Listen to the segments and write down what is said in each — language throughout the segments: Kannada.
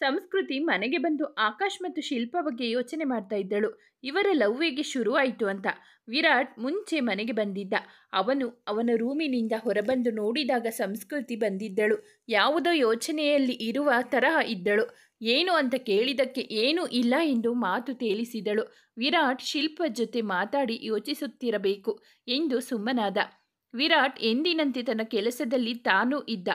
ಸಂಸ್ಕೃತಿ ಮನೆಗೆ ಬಂದು ಆಕಾಶ್ ಮತ್ತು ಶಿಲ್ಪಾ ಬಗ್ಗೆ ಯೋಚನೆ ಮಾಡ್ತಾ ಇದ್ದಳು. ಇವರ ಲವ್ ಹೇಗೆ ಶುರುವಾಯಿತು ಅಂತ. ವಿರಾಟ್ ಮುಂಚೆ ಮನೆಗೆ ಬಂದಿದ್ದ. ಅವನ ರೂಮಿನಿಂದ ಹೊರಬಂದು ನೋಡಿದಾಗ ಸಂಸ್ಕೃತಿ ಬಂದಿದ್ದಳು. ಯಾವುದೋ ಯೋಚನೆಯಲ್ಲಿ ಇರುವ ತರಹ ಇದ್ದಳು. ಏನು ಅಂತ ಕೇಳಿದಕ್ಕೆ ಏನೂ ಇಲ್ಲ ಎಂದು ಮಾತು ತೇಲಿಸಿದಳು. ವಿರಾಟ್ ಶಿಲ್ಪ ಜೊತೆ ಮಾತಾಡಿ ಯೋಚಿಸುತ್ತಿರಬೇಕು ಎಂದು ಸುಮ್ಮನಾದ. ವಿರಾಟ್ ಎಂದಿನಂತೆ ತನ್ನ ಕೆಲಸದಲ್ಲಿ ತಾನೂ ಇದ್ದ.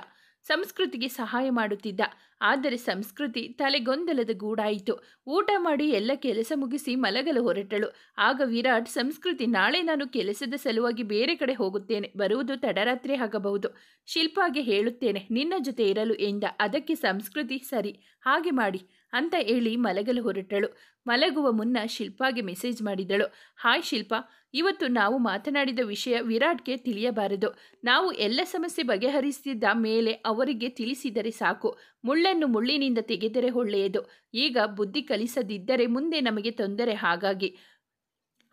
ಸಂಸ್ಕೃತಿಗೆ ಸಹಾಯ ಮಾಡುತ್ತಿದ್ದ. ಆದರೆ ಸಂಸ್ಕೃತಿ ತಲೆಗೊಂದಲದ ಗೂಡಾಯಿತು. ಊಟ ಮಾಡಿ ಎಲ್ಲ ಕೆಲಸ ಮುಗಿಸಿ ಮಲಗಲು ಹೊರಟಳು. ಆಗ ವಿರಾಟ್, ಸಂಸ್ಕೃತಿ, ನಾಳೆ ನಾನು ಕೆಲಸದ ಸಲುವಾಗಿ ಬೇರೆ ಕಡೆ ಹೋಗುತ್ತೇನೆ. ಬರುವುದು ತಡರಾತ್ರಿ ಆಗಬಹುದು. ಶಿಲ್ಪಾಗೆ ಹೇಳುತ್ತೇನೆ ನಿನ್ನ ಜೊತೆ ಇರಲು ಎಂದ. ಅದಕ್ಕೆ ಸಂಸ್ಕೃತಿ ಸರಿ, ಹಾಗೆ ಮಾಡಿ ಅಂತ ಹೇಳಿ ಮಲಗಲು ಹೊರಟಳು. ಮಲಗುವ ಮುನ್ನ ಶಿಲ್ಪಾಗೆ ಮೆಸೇಜ್ ಮಾಡಿದಳು. ಹಾಯ್ ಶಿಲ್ಪಾ, ಇವತ್ತು ನಾವು ಮಾತನಾಡಿದ ವಿಷಯ ವಿರಾಟ್ಗೆ ತಿಳಿಯಬಾರದು. ನಾವು ಎಲ್ಲ ಸಮಸ್ಯೆ ಬಗೆಹರಿಸಿದ ಮೇಲೆ ಅವರಿಗೆ ತಿಳಿಸಿದರೆ ಸಾಕು. ಮುಳ್ಳನ್ನು ಮುಳ್ಳಿನಿಂದ ತೆಗೆದರೆ ಒಳ್ಳೆಯದು. ಈಗ ಬುದ್ಧಿ ಕಲಿಸದಿದ್ದರೆ ಮುಂದೆ ನಮಗೆ ತೊಂದರೆ. ಹಾಗಾಗಿ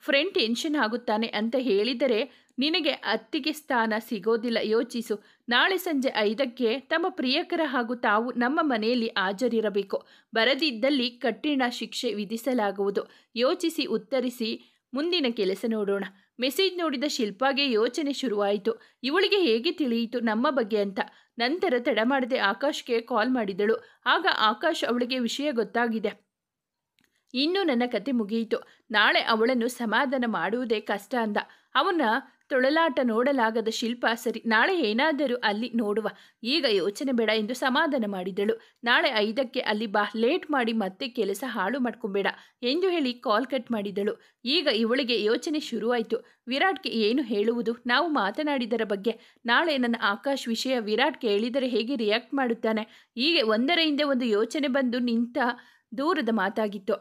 ಫ್ರೆಂಡ್ ಟೆನ್ಷನ್ ಆಗುತ್ತಾನೆ ಅಂತ ಹೇಳಿದರೆ ನಿನಗೆ ಅತ್ತಿಗೆ ಸ್ಥಾನ ಸಿಗೋದಿಲ್ಲ. ಯೋಚಿಸು. ನಾಳೆ ಸಂಜೆ 5ಕ್ಕೆ ತಮ್ಮ ಪ್ರಿಯಕರ ಹಾಗೂ ತಾವು ನಮ್ಮ ಮನೆಯಲ್ಲಿ ಹಾಜರಿರಬೇಕು. ಬರದಿದ್ದಲ್ಲಿ ಕಠಿಣ ಶಿಕ್ಷೆ ವಿಧಿಸಲಾಗುವುದು. ಯೋಚಿಸಿ ಉತ್ತರಿಸಿ. ಮುಂದಿನ ಕೆಲಸ ನೋಡೋಣ. ಮೆಸೇಜ್ ನೋಡಿದ ಶಿಲ್ಪಾಗೆ ಯೋಚನೆ ಶುರುವಾಯಿತು. ಇವಳಿಗೆ ಹೇಗೆ ತಿಳಿಯಿತು ನಮ್ಮ ಬಗ್ಗೆ ಅಂತ. ನಂತರ ತಡ ಮಾಡದೆ ಆಕಾಶ್ಗೆ ಕಾಲ್ ಮಾಡಿದಳು. ಆಗ ಆಕಾಶ್, ಅವಳಿಗೆ ವಿಷಯ ಗೊತ್ತಾಗಿದೆ. ಇನ್ನು ನನ್ನ ಕತೆ ಮುಗಿಯಿತು. ನಾಳೆ ಅವಳನ್ನು ಸಮಾಧಾನ ಮಾಡುವುದೇ ಕಷ್ಟ ಅಂದ. ಅವನ ತೊಳಲಾಟ ನೋಡಲಾಗದ ಶಿಲ್ಪ, ಸರಿ ನಾಳೆ ಏನಾದರೂ ಅಲ್ಲಿ ನೋಡುವ, ಈಗ ಯೋಚನೆ ಬೇಡ ಎಂದು ಸಮಾಧಾನ ಮಾಡಿದಳು. ನಾಳೆ 5ಕ್ಕೆ ಅಲ್ಲಿ ಬಾ, ಲೇಟ್ ಮಾಡಿ ಮತ್ತೆ ಕೆಲಸ ಹಾಳು ಮಾಡ್ಕೊಬೇಡ ಎಂದು ಹೇಳಿ ಕಾಲ್ ಕಟ್ ಮಾಡಿದಳು. ಈಗ ಇವಳಿಗೆ ಯೋಚನೆ ಶುರುವಾಯಿತು. ವಿರಾಟ್ಗೆ ಏನು ಹೇಳುವುದು? ನಾವು ಮಾತನಾಡಿದರ ಬಗ್ಗೆ. ನಾಳೆ ನನ್ನ ಆಕಾಶ್ ವಿಷಯ ವಿರಾಟ್ಗೆ ಹೇಳಿದರೆ ಹೇಗೆ ರಿಯಾಕ್ಟ್ ಮಾಡುತ್ತಾನೆ? ಹೀಗೆ ಒಂದರ ಹಿಂದೆ ಒಂದು ಯೋಚನೆ ಬಂದು ನಿಂತ ದೂರದ ಮಾತಾಗಿತ್ತು.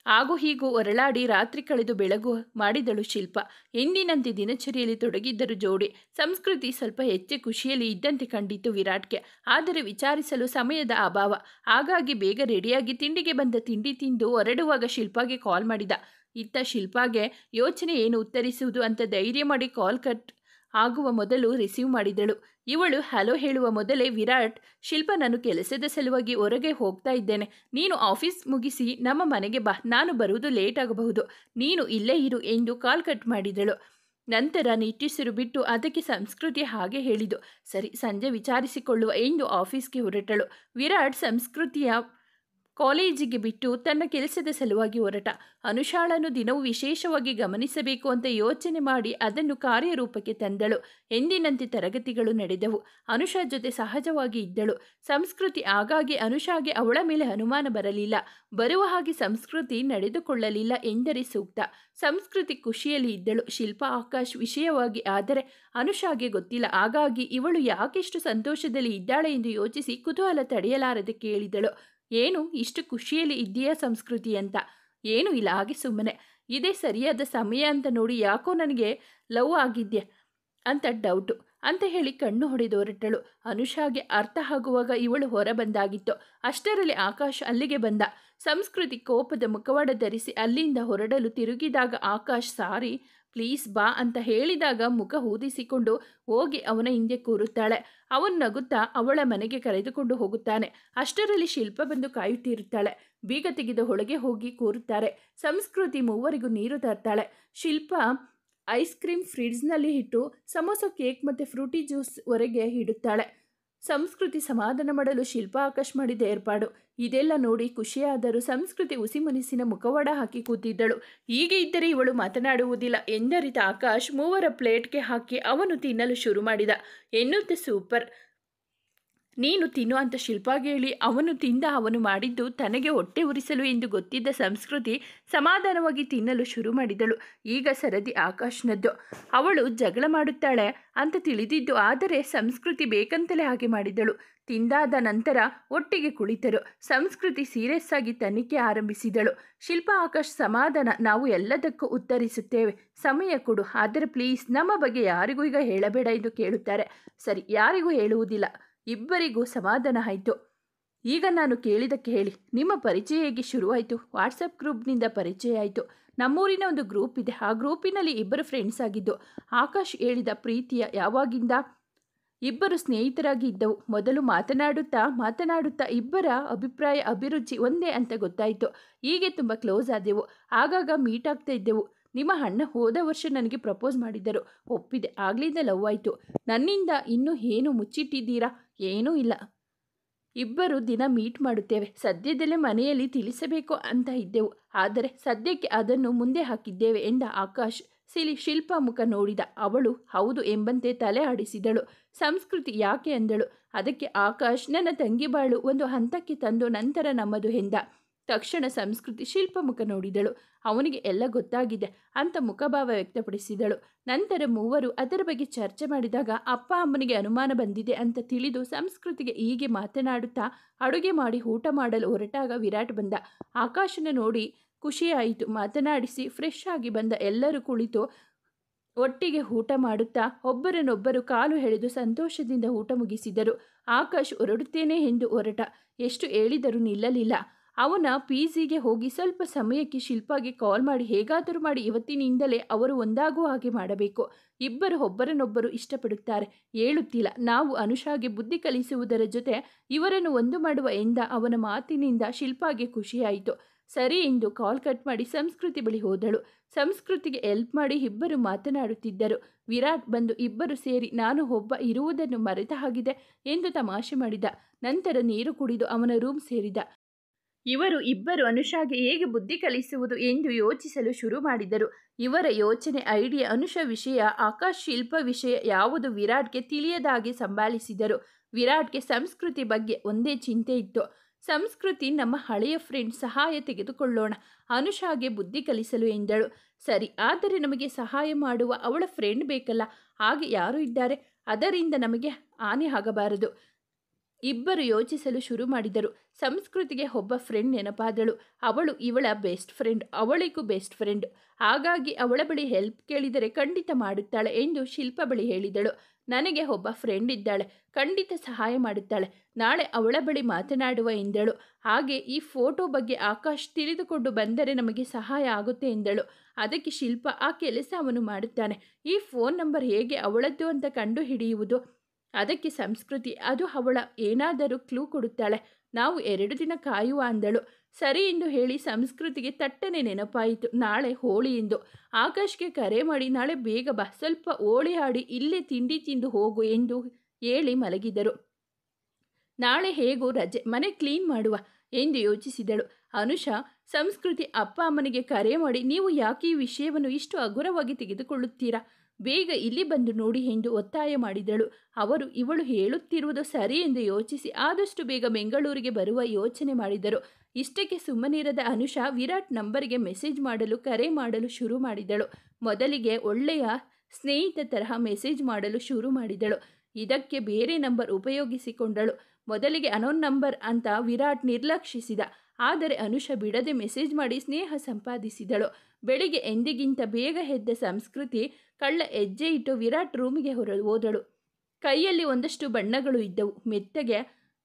ಹಾಗೂ ಹೀಗೂ ಹೊರಳಾಡಿ ರಾತ್ರಿ ಕಳೆದು ಬೆಳಗು ಮಾಡಿದಳು ಶಿಲ್ಪ. ಎಂದಿನಂತೆ ದಿನಚರಿಯಲ್ಲಿ ತೊಡಗಿದ್ದರು ಜೋಡಿ. ಸಂಸ್ಕೃತಿ ಸ್ವಲ್ಪ ಹೆಚ್ಚೆ ಖುಷಿಯಲ್ಲಿ ಇದ್ದಂತೆ ಕಂಡಿತು ವಿರಾಟ್ಗೆ. ಆದರೆ ವಿಚಾರಿಸಲು ಸಮಯದ ಅಭಾವ. ಹಾಗಾಗಿ ಬೇಗ ರೆಡಿಯಾಗಿ ತಿಂಡಿಗೆ ಬಂದ ತಿಂಡಿ ತಿಂದು ಹೊರಡುವಾಗ ಶಿಲ್ಪಾಗೆ ಕಾಲ್ ಮಾಡಿದ. ಇತ್ತ ಶಿಲ್ಪಾಗೆ ಯೋಚನೆ ಏನು ಉತ್ತರಿಸುವುದು ಅಂತ ಧೈರ್ಯ ಮಾಡಿ ಕಾಲ್ ಕಟ್ ಆಗುವ ಮೊದಲು ರಿಸೀವ್ ಮಾಡಿದಳು. ಇವಳು ಹಲೋ ಹೇಳುವ ಮೊದಲೇ ವಿರಾಟ್, ಶಿಲ್ಪ, ನಾನು ಕೆಲಸದ ಸಲುವಾಗಿ ಹೊರಗೆ ಹೋಗ್ತಾ ಇದ್ದೇನೆ. ನೀನು ಆಫೀಸ್ ಮುಗಿಸಿ ನಮ್ಮ ಮನೆಗೆ ಬಾ. ನಾನು ಬರುವುದು ಲೇಟ್ ಆಗಬಹುದು. ನೀನು ಇಲ್ಲೇ ಇರು ಎಂದು ಕಾಲ್ ಕಟ್ ಮಾಡಿದಳು. ನಂತರ ನಿಟ್ಟುಸಿರು ಬಿಟ್ಟು ಅದಕ್ಕೆ ಸಂಸ್ಕೃತಿ ಹಾಗೆ ಹೇಳಿದು. ಸರಿ, ಸಂಜೆ ವಿಚಾರಿಸಿಕೊಳ್ಳುವ ಎಂದು ಆಫೀಸ್ಗೆ ಹೊರಟಳು. ವಿರಾಟ್ ಸಂಸ್ಕೃತಿಯ ಕಾಲೇಜಿಗೆ ಬಿಟ್ಟು ತನ್ನ ಕೆಲಸದ ಸಲುವಾಗಿ ಹೊರಟ. ಅನುಷಾಳನ್ನು ದಿನವೂ ವಿಶೇಷವಾಗಿ ಗಮನಿಸಬೇಕು ಅಂತ ಯೋಚನೆ ಮಾಡಿ ಅದನ್ನು ಕಾರ್ಯರೂಪಕ್ಕೆ ತಂದಳು. ಎಂದಿನಂತೆ ತರಗತಿಗಳು ನಡೆದವು. ಅನುಷಾ ಜೊತೆ ಸಹಜವಾಗಿ ಇದ್ದಳು. ಸಂಸ್ಕೃತಿ ಆಗಾಗ್ಗೆ ಅನುಷಾಗೆ ಅವಳ ಮೇಲೆ ಅನುಮಾನ ಬರಲಿಲ್ಲ. ಬರುವ ಹಾಗೆ ಸಂಸ್ಕೃತಿ ನಡೆದುಕೊಳ್ಳಲಿಲ್ಲ ಎಂದರೆ ಸೂಕ್ತ. ಸಂಸ್ಕೃತಿ ಖುಷಿಯಲ್ಲಿ ಇದ್ದಳು. ಶಿಲ್ಪ ಆಕಾಶ್ ವಿಷಯವಾಗಿ ಆದರೆ ಅನುಷಾಗೆ ಗೊತ್ತಿಲ್ಲ. ಹಾಗಾಗಿ ಇವಳು ಯಾಕೆಷ್ಟು ಸಂತೋಷದಲ್ಲಿ ಇದ್ದಾಳೆ ಎಂದು ಯೋಚಿಸಿ ಕುತೂಹಲ ತಡೆಯಲಾರದೆ ಕೇಳಿದಳು. ಏನು ಇಷ್ಟು ಖುಷಿಯಲ್ಲಿ ಇದ್ದೀಯಾ ಸಂಸ್ಕೃತಿ ಅಂತ? ಏನೂ ಇಲ್ಲ, ಹಾಗೆ ಸುಮ್ಮನೆ. ಇದೇ ಸರಿಯಾದ ಸಮಯ ಅಂತ ನೋಡಿ ಯಾಕೋ ನನಗೆ ಲವ್ ಆಗಿದ್ಯೆ ಅಂತ ಡೌಟು ಅಂತ ಹೇಳಿ ಕಣ್ಣು ಹೊಡೆದು ಹೊರಟಳು. ಅನುಷಾಗೆ ಅರ್ಥ ಆಗುವಾಗ ಇವಳು ಹೊರ ಬಂದಾಗಿತ್ತು. ಅಷ್ಟರಲ್ಲಿ ಆಕಾಶ್ ಅಲ್ಲಿಗೆ ಬಂದ. ಸಂಸ್ಕೃತಿ ಕೋಪದ ಮುಖವಾಡ ಧರಿಸಿ ಅಲ್ಲಿಂದ ಹೊರಡಲು ತಿರುಗಿದಾಗ ಆಕಾಶ್, ಸಾರಿ ಪ್ಲೀಸ್ ಬಾ ಅಂತ ಹೇಳಿದಾಗ ಮುಖ ಊದಿಸಿಕೊಂಡು ಹೋಗಿ ಅವನ ಹಿಂದೆ ಕೂರುತ್ತಾಳೆ. ಅವನು ನಗುತ್ತಾ ಅವಳ ಮನೆಗೆ ಕರೆದುಕೊಂಡು ಹೋಗುತ್ತಾನೆ. ಅಷ್ಟರಲ್ಲಿ ಶಿಲ್ಪ ಬಂದು ಕಾಯುತ್ತಿರುತ್ತಾಳೆ. ಬೀಗ ತೆಗೆದು ಒಳಗೆ ಹೋಗಿ ಕೂರುತ್ತಾರೆ. ಸಂಸ್ಕೃತಿ ಮೂವರಿಗೂ ನೀರು ತರ್ತಾಳೆ. ಶಿಲ್ಪ ಐಸ್ ಕ್ರೀಮ್ ಫ್ರಿಡ್ಜ್ನಲ್ಲಿ ಇಟ್ಟು ಸಮೋಸ, ಕೇಕ್ ಮತ್ತು ಫ್ರೂಟಿ ಜ್ಯೂಸ್ ಹೊರಗೆ ಇಡುತ್ತಾಳೆ. ಸಂಸ್ಕೃತಿ ಸಮಾಧಾನ ಮಾಡಲು ಶಿಲ್ಪ ಆಕಾಶ್ ಮಾಡಿದ ಏರ್ಪಾಡು. ಇದೆಲ್ಲ ನೋಡಿ ಖುಷಿಯಾದರೂ ಸಂಸ್ಕೃತಿ ಹುಸಿಮುನಿಸಿನ ಮುಖವಾಡ ಹಾಕಿ ಕೂತಿದ್ದಳು. ಹೀಗೆ ಇದ್ದರೆ ಇವಳು ಮಾತನಾಡುವುದಿಲ್ಲ ಎಂದರಿತ ಆಕಾಶ್ ಮೂವರ ಪ್ಲೇಟ್ಗೆ ಹಾಕಿ ಅವನು ತಿನ್ನಲು ಶುರು ಮಾಡಿದ. ಎನ್ನುತ್ತೆ, ಸೂಪರ್, ನೀನು ತಿನ್ನು ಅಂತ ಶಿಲ್ಪಾಗೆ ಹೇಳಿ ಅವನು ತಿಂದ. ಅವನು ಮಾಡಿದ್ದು ತನಗೆ ಹೊಟ್ಟೆ ಉರಿಸಲು ಎಂದು ಗೊತ್ತಿದ್ದ ಸಂಸ್ಕೃತಿ ಸಮಾಧಾನವಾಗಿ ತಿನ್ನಲು ಶುರು ಮಾಡಿದಳು. ಈಗ ಸರದಿ ಆಕಾಶ್ನದ್ದು. ಅವಳು ಜಗಳ ಮಾಡುತ್ತಾಳೆ ಅಂತ ತಿಳಿದಿದ್ದು, ಆದರೆ ಸಂಸ್ಕೃತಿ ಬೇಕಂತಲೇ ಹಾಗೆ ಮಾಡಿದಳು. ತಿಂದಾದ ನಂತರ ಒಟ್ಟಿಗೆ ಕುಳಿತರು. ಸಂಸ್ಕೃತಿ ಸೀರಿಯಸ್ ಆಗಿ ತನಿಖೆ ಆರಂಭಿಸಿದಳು. ಶಿಲ್ಪ ಆಕಾಶ್, ಸಮಾಧಾನ, ನಾವು ಎಲ್ಲದಕ್ಕೂ ಉತ್ತರಿಸುತ್ತೇವೆ, ಸಮಯ ಕೊಡು, ಆದರೆ ಪ್ಲೀಸ್ ನಮ್ಮ ಬಗ್ಗೆ ಯಾರಿಗೂ ಈಗ ಹೇಳಬೇಡ ಎಂದು ಕೇಳುತ್ತಾರೆ. ಸರಿ, ಯಾರಿಗೂ ಹೇಳುವುದಿಲ್ಲ. ಇಬ್ಬರಿಗೂ ಸಮಾಧಾನ ಆಯಿತು. ಈಗ ನಾನು ಕೇಳಿದಕ್ಕೆ ಹೇಳಿ, ನಿಮ್ಮ ಪರಿಚಯ ಹೇಗೆ ಶುರುವಾಯಿತು? ವಾಟ್ಸಪ್ ಗ್ರೂಪ್ನಿಂದ ಪರಿಚಯ ಆಯಿತು. ನಮ್ಮೂರಿನ ಒಂದು ಗ್ರೂಪ್ ಇದೆ. ಆ ಗ್ರೂಪಿನಲ್ಲಿ ಇಬ್ಬರು ಫ್ರೆಂಡ್ಸ್ ಆಗಿದ್ದು. ಆಕಾಶ್ ಹೇಳಿದ. ಪ್ರೀತಿಯ ಯಾವಾಗಿಂದ? ಇಬ್ಬರು ಸ್ನೇಹಿತರಾಗಿ ಇದ್ದವು. ಮೊದಲು ಮಾತನಾಡುತ್ತಾ ಇಬ್ಬರ ಅಭಿಪ್ರಾಯ ಅಭಿರುಚಿ ಒಂದೇ ಅಂತ ಗೊತ್ತಾಯಿತು. ಹೀಗೆ ತುಂಬ ಕ್ಲೋಸ್ ಆದೆವು. ಆಗಾಗ ಮೀಟ್ ಆಗ್ತಾ ಇದ್ದೆವು. ನಿಮ್ಮ ಅಣ್ಣ ಹೋದ ವರ್ಷ ನನಗೆ ಪ್ರಪೋಸ್ ಮಾಡಿದ್ದರು. ಒಪ್ಪಿದೆ. ಆಗ್ಲಿಂದ ಲವ್ ಆಯಿತು. ನನ್ನಿಂದ ಇನ್ನೂ ಏನು ಮುಚ್ಚಿಟ್ಟಿದ್ದೀರಾ? ಏನೂ ಇಲ್ಲ. ಇಬ್ಬರು ದಿನ ಮೀಟ್ ಮಾಡುತ್ತೇವೆ. ಸದ್ಯದಲ್ಲೇ ಮನೆಯಲ್ಲಿ ತಿಳಿಸಬೇಕು ಅಂತ ಇದ್ದೆವು. ಆದರೆ ಸದ್ಯಕ್ಕೆ ಅದನ್ನು ಮುಂದೆ ಹಾಕಿದ್ದೇವೆ ಎಂದ ಆಕಾಶ್. ಶಿಲ್ಪ ಮುಖ ನೋಡಿದ. ಅವಳು ಹೌದು ಎಂಬಂತೆ ತಲೆ ಆಡಿಸಿದಳು. ಸಂಸ್ಕೃತಿ ಯಾಕೆ ಅಂದಳು. ಅದಕ್ಕೆ ಆಕಾಶ್, ನನ್ನ ತಂಗಿ ಬಾಳು ಒಂದು ಹಂತಕ್ಕೆ ತಂದು ನಂತರ ನಮ್ಮದು ಎಂದ. ತಕ್ಷಣ ಸಂಸ್ಕೃತಿ ಶಿಲ್ಪ ಮುಖ ನೋಡಿದಳು. ಅವನಿಗೆ ಎಲ್ಲ ಗೊತ್ತಾಗಿದೆ ಅಂತ ಮುಖಭಾವ ವ್ಯಕ್ತಪಡಿಸಿದಳು. ನಂತರ ಮೂವರು ಅದರ ಬಗ್ಗೆ ಚರ್ಚೆ ಮಾಡಿದಾಗ ಅಪ್ಪ ಅಮ್ಮನಿಗೆ ಅನುಮಾನ ಬಂದಿದೆ ಅಂತ ತಿಳಿದು ಸಂಸ್ಕೃತಿಗೆ ಹೀಗೆ ಮಾತನಾಡುತ್ತಾ ಅಡುಗೆ ಮಾಡಿ ಊಟ ಮಾಡಲು ಹೊರಟಾಗ ವಿರಾಟ್ ಬಂದ. ಆಕಾಶನ ನೋಡಿ ಖುಷಿಯಾಯಿತು. ಮಾತನಾಡಿಸಿ ಫ್ರೆಶ್ ಆಗಿ ಬಂದ ಎಲ್ಲರೂ ಕುಳಿತು ಒಟ್ಟಿಗೆ ಊಟ ಮಾಡುತ್ತಾ ಒಬ್ಬರನ್ನೊಬ್ಬರು ಕಾಲು ಎಳೆದು ಸಂತೋಷದಿಂದ ಊಟ ಮುಗಿಸಿದರು. ಆಕಾಶ್ ಹೊರಡುತ್ತೇನೆ ಎಂದು ಹೊರಟ. ಎಷ್ಟು ಹೇಳಿದರೂ ನಿಲ್ಲಲಿಲ್ಲ. ಅವನ ಪಿಜಿಗೆ ಹೋಗಿ ಸ್ವಲ್ಪ ಸಮಯಕ್ಕೆ ಶಿಲ್ಪಾಗೆ ಕಾಲ್ ಮಾಡಿ ಹೇಗಾದರೂ ಮಾಡಿ ಇವತ್ತಿನಿಂದಲೇ ಅವರು ಒಂದಾಗುವ ಹಾಗೆ ಮಾಡಬೇಕು. ಇಬ್ಬರು ಒಬ್ಬರನ್ನೊಬ್ಬರು ಇಷ್ಟಪಡುತ್ತಾರೆ. ಹೇಳುತ್ತಿಲ್ಲ. ನಾವು ಅನುಷಾಗೆ ಬುದ್ಧಿ ಕಲಿಸುವುದರ ಜೊತೆ ಇವರನ್ನು ಒಂದು ಮಾಡುವ ಎಂದ ಅವನ ಮಾತಿನಿಂದ ಶಿಲ್ಪಾಗೆ ಖುಷಿಯಾಯಿತು. ಸರಿ ಎಂದು ಕಾಲ್ ಕಟ್ ಮಾಡಿ ಸಂಸ್ಕೃತಿ ಬಳಿ ಹೋದಳು. ಸಂಸ್ಕೃತಿಗೆ ಹೆಲ್ಪ್ ಮಾಡಿ ಇಬ್ಬರು ಮಾತನಾಡುತ್ತಿದ್ದರು. ವಿರಾಟ್ ಬಂದು ಇಬ್ಬರು ಸೇರಿ ನಾನು ಒಬ್ಬ ಇರುವುದನ್ನು ಮರೆತ ಹಾಗಿದೆ ಎಂದು ತಮಾಷೆ ಮಾಡಿದ. ನಂತರ ನೀರು ಕುಡಿದು ಅವನ ರೂಮ್ ಸೇರಿದ. ಇಬ್ಬರು ಅನುಷಾಗೆ ಹೇಗೆ ಬುದ್ಧಿ ಕಲಿಸುವುದು ಎಂದು ಯೋಚಿಸಲು ಶುರು ಮಾಡಿದರು. ಇವರ ಯೋಚನೆ, ಐಡಿಯಾ ಅನುಷಾ ವಿಷಯ, ಆಕಾಶ್ ಶಿಲ್ಪ ವಿಷಯ ಯಾವುದು ವಿರಾಟ್ಗೆ ತಿಳಿಯದಾಗಿ ಸಂಭಾಳಿಸಿದರು. ವಿರಾಟ್ಗೆ ಸಂಸ್ಕೃತಿ ಬಗ್ಗೆ ಒಂದೇ ಚಿಂತೆ ಇತ್ತು. ಸಂಸ್ಕೃತಿ ನಮ್ಮ ಹಳೆಯ ಫ್ರೆಂಡ್, ಸಹಾಯ ತೆಗೆದುಕೊಳ್ಳೋಣ ಅನುಷಾಗೆ ಬುದ್ಧಿ ಕಲಿಸಲು ಎಂದಳು. ಸರಿ, ಆದರೆ ನಮಗೆ ಸಹಾಯ ಮಾಡುವ ಅವಳ ಫ್ರೆಂಡ್ ಬೇಕಲ್ಲ. ಹಾಗೆ ಯಾರು ಇದ್ದಾರೆ? ಅದರಿಂದ ನಮಗೆ ಹಾನಿ ಆಗಬಾರದು. ಇಬ್ಬರು ಯೋಚಿಸಲು ಶುರು ಮಾಡಿದರು. ಸಂಸ್ಕೃತಿಗೆ ಒಬ್ಬ ಫ್ರೆಂಡ್ ನೆನಪಾದಳು. ಅವಳು ಇವಳ ಬೆಸ್ಟ್ ಫ್ರೆಂಡ್, ಅವಳಿಗೂ ಬೆಸ್ಟ್ ಫ್ರೆಂಡ್. ಹಾಗಾಗಿ ಅವಳ ಬಳಿ ಹೆಲ್ಪ್ ಕೇಳಿದರೆ ಖಂಡಿತ ಮಾಡುತ್ತಾಳೆ ಎಂದು ಶಿಲ್ಪ ಬಳಿ ಹೇಳಿದಳು. ನನಗೆ ಒಬ್ಬ ಫ್ರೆಂಡ್ ಇದ್ದಾಳೆ, ಖಂಡಿತ ಸಹಾಯ ಮಾಡುತ್ತಾಳೆ. ನಾಳೆ ಅವಳ ಬಳಿ ಮಾತನಾಡುವ ಎಂದಳು. ಹಾಗೆ ಈ ಫೋಟೋ ಬಗ್ಗೆ ಆಕಾಶ್ ತಿಳಿದುಕೊಂಡು ಬಂದರೆ ನಮಗೆ ಸಹಾಯ ಆಗುತ್ತೆ ಎಂದಳು. ಅದಕ್ಕೆ ಶಿಲ್ಪ, ಆ ಕೆಲಸ ಅವನು ಮಾಡುತ್ತಾನೆ. ಈ ಫೋನ್ ನಂಬರ್ ಹೇಗೆ ಅವಳದ್ದು ಅಂತ ಕಂಡು ಹಿಡಿಯುವುದು? ಅದಕ್ಕೆ ಸಂಸ್ಕೃತಿ, ಅದು ಅವಳ ಏನಾದರೂ ಕ್ಲೂ ಕೊಡುತ್ತಾಳೆ. ನಾವು 2 ದಿನ ಕಾಯುವ ಅಂದಳು. ಸರಿ ಎಂದು ಹೇಳಿ ಸಂಸ್ಕೃತಿಗೆ ತಟ್ಟನೆ ನೆನಪಾಯಿತು ನಾಳೆ ಹೋಳಿ ಎಂದು. ಆಕಾಶ್ಗೆ ಕರೆ ಮಾಡಿ ನಾಳೆ ಬೇಗ ಬಾ, ಸ್ವಲ್ಪ ಹೋಳಿ ಆಡಿ ಇಲ್ಲೇ ತಿಂಡಿ ತಿಂದು ಹೋಗು ಎಂದು ಹೇಳಿ ಮಲಗಿದರು. ನಾಳೆ ಹೇಗೂ ರಜೆ, ಮನೆ ಕ್ಲೀನ್ ಮಾಡುವ ಎಂದು ಯೋಚಿಸಿದಳು. ಅನುಷಾ ಸಂಸ್ಕೃತಿ ಅಪ್ಪ ಅಮ್ಮನಿಗೆ ಕರೆ ಮಾಡಿ, ನೀವು ಯಾಕೆ ಈ ವಿಷಯವನ್ನು ಇಷ್ಟು ಹಗುರವಾಗಿ ತೆಗೆದುಕೊಳ್ಳುತ್ತೀರಾ? ಬೇಗ ಇಲ್ಲಿ ಬಂದು ನೋಡಿ ಎಂದು ಒತ್ತಾಯ ಮಾಡಿದಳು. ಅವರು ಇವಳು ಹೇಳುತ್ತಿರುವುದು ಸರಿ ಎಂದು ಯೋಚಿಸಿ ಆದಷ್ಟು ಬೇಗ ಬೆಂಗಳೂರಿಗೆ ಬರುವ ಯೋಚನೆ ಮಾಡಿದರು. ಇಷ್ಟಕ್ಕೆ ಸುಮ್ಮನಿರದ ಅನುಷಾ ವಿರಾಟ್ ನಂಬರ್ಗೆ ಮೆಸೇಜ್ ಮಾಡಲು ಕರೆ ಮಾಡಲು ಶುರು ಮಾಡಿದಳು. ಮೊದಲಿಗೆ ಒಳ್ಳೆಯ ಸ್ನೇಹಿತ ತರಹ ಮೆಸೇಜ್ ಮಾಡಲು ಶುರು ಮಾಡಿದಳು. ಇದಕ್ಕೆ ಬೇರೆ ನಂಬರ್ ಉಪಯೋಗಿಸಿಕೊಂಡಳು. ಮೊದಲಿಗೆ ಅನೋನ್ ನಂಬರ್ ಅಂತ ವಿರಾಟ್ ನಿರ್ಲಕ್ಷಿಸಿದ. ಆದರೆ ಅನುಷಾ ಬಿಡದೆ ಮೆಸೇಜ್ ಮಾಡಿ ಸ್ನೇಹ ಸಂಪಾದಿಸಿದಳು. ಬೆಳಿಗ್ಗೆ ಎಂದಿಗಿಂತ ಬೇಗ ಎದ್ದ ಸಂಸ್ಕೃತಿ ಕಳ್ಳ ಹೆಜ್ಜೆ ಇಟ್ಟು ವಿರಾಟ್ ರೂಮಿಗೆ ಹೋದಳು. ಕೈಯಲ್ಲಿ ಒಂದಷ್ಟು ಬಣ್ಣಗಳು ಇದ್ದವು. ಮೆತ್ತಗೆ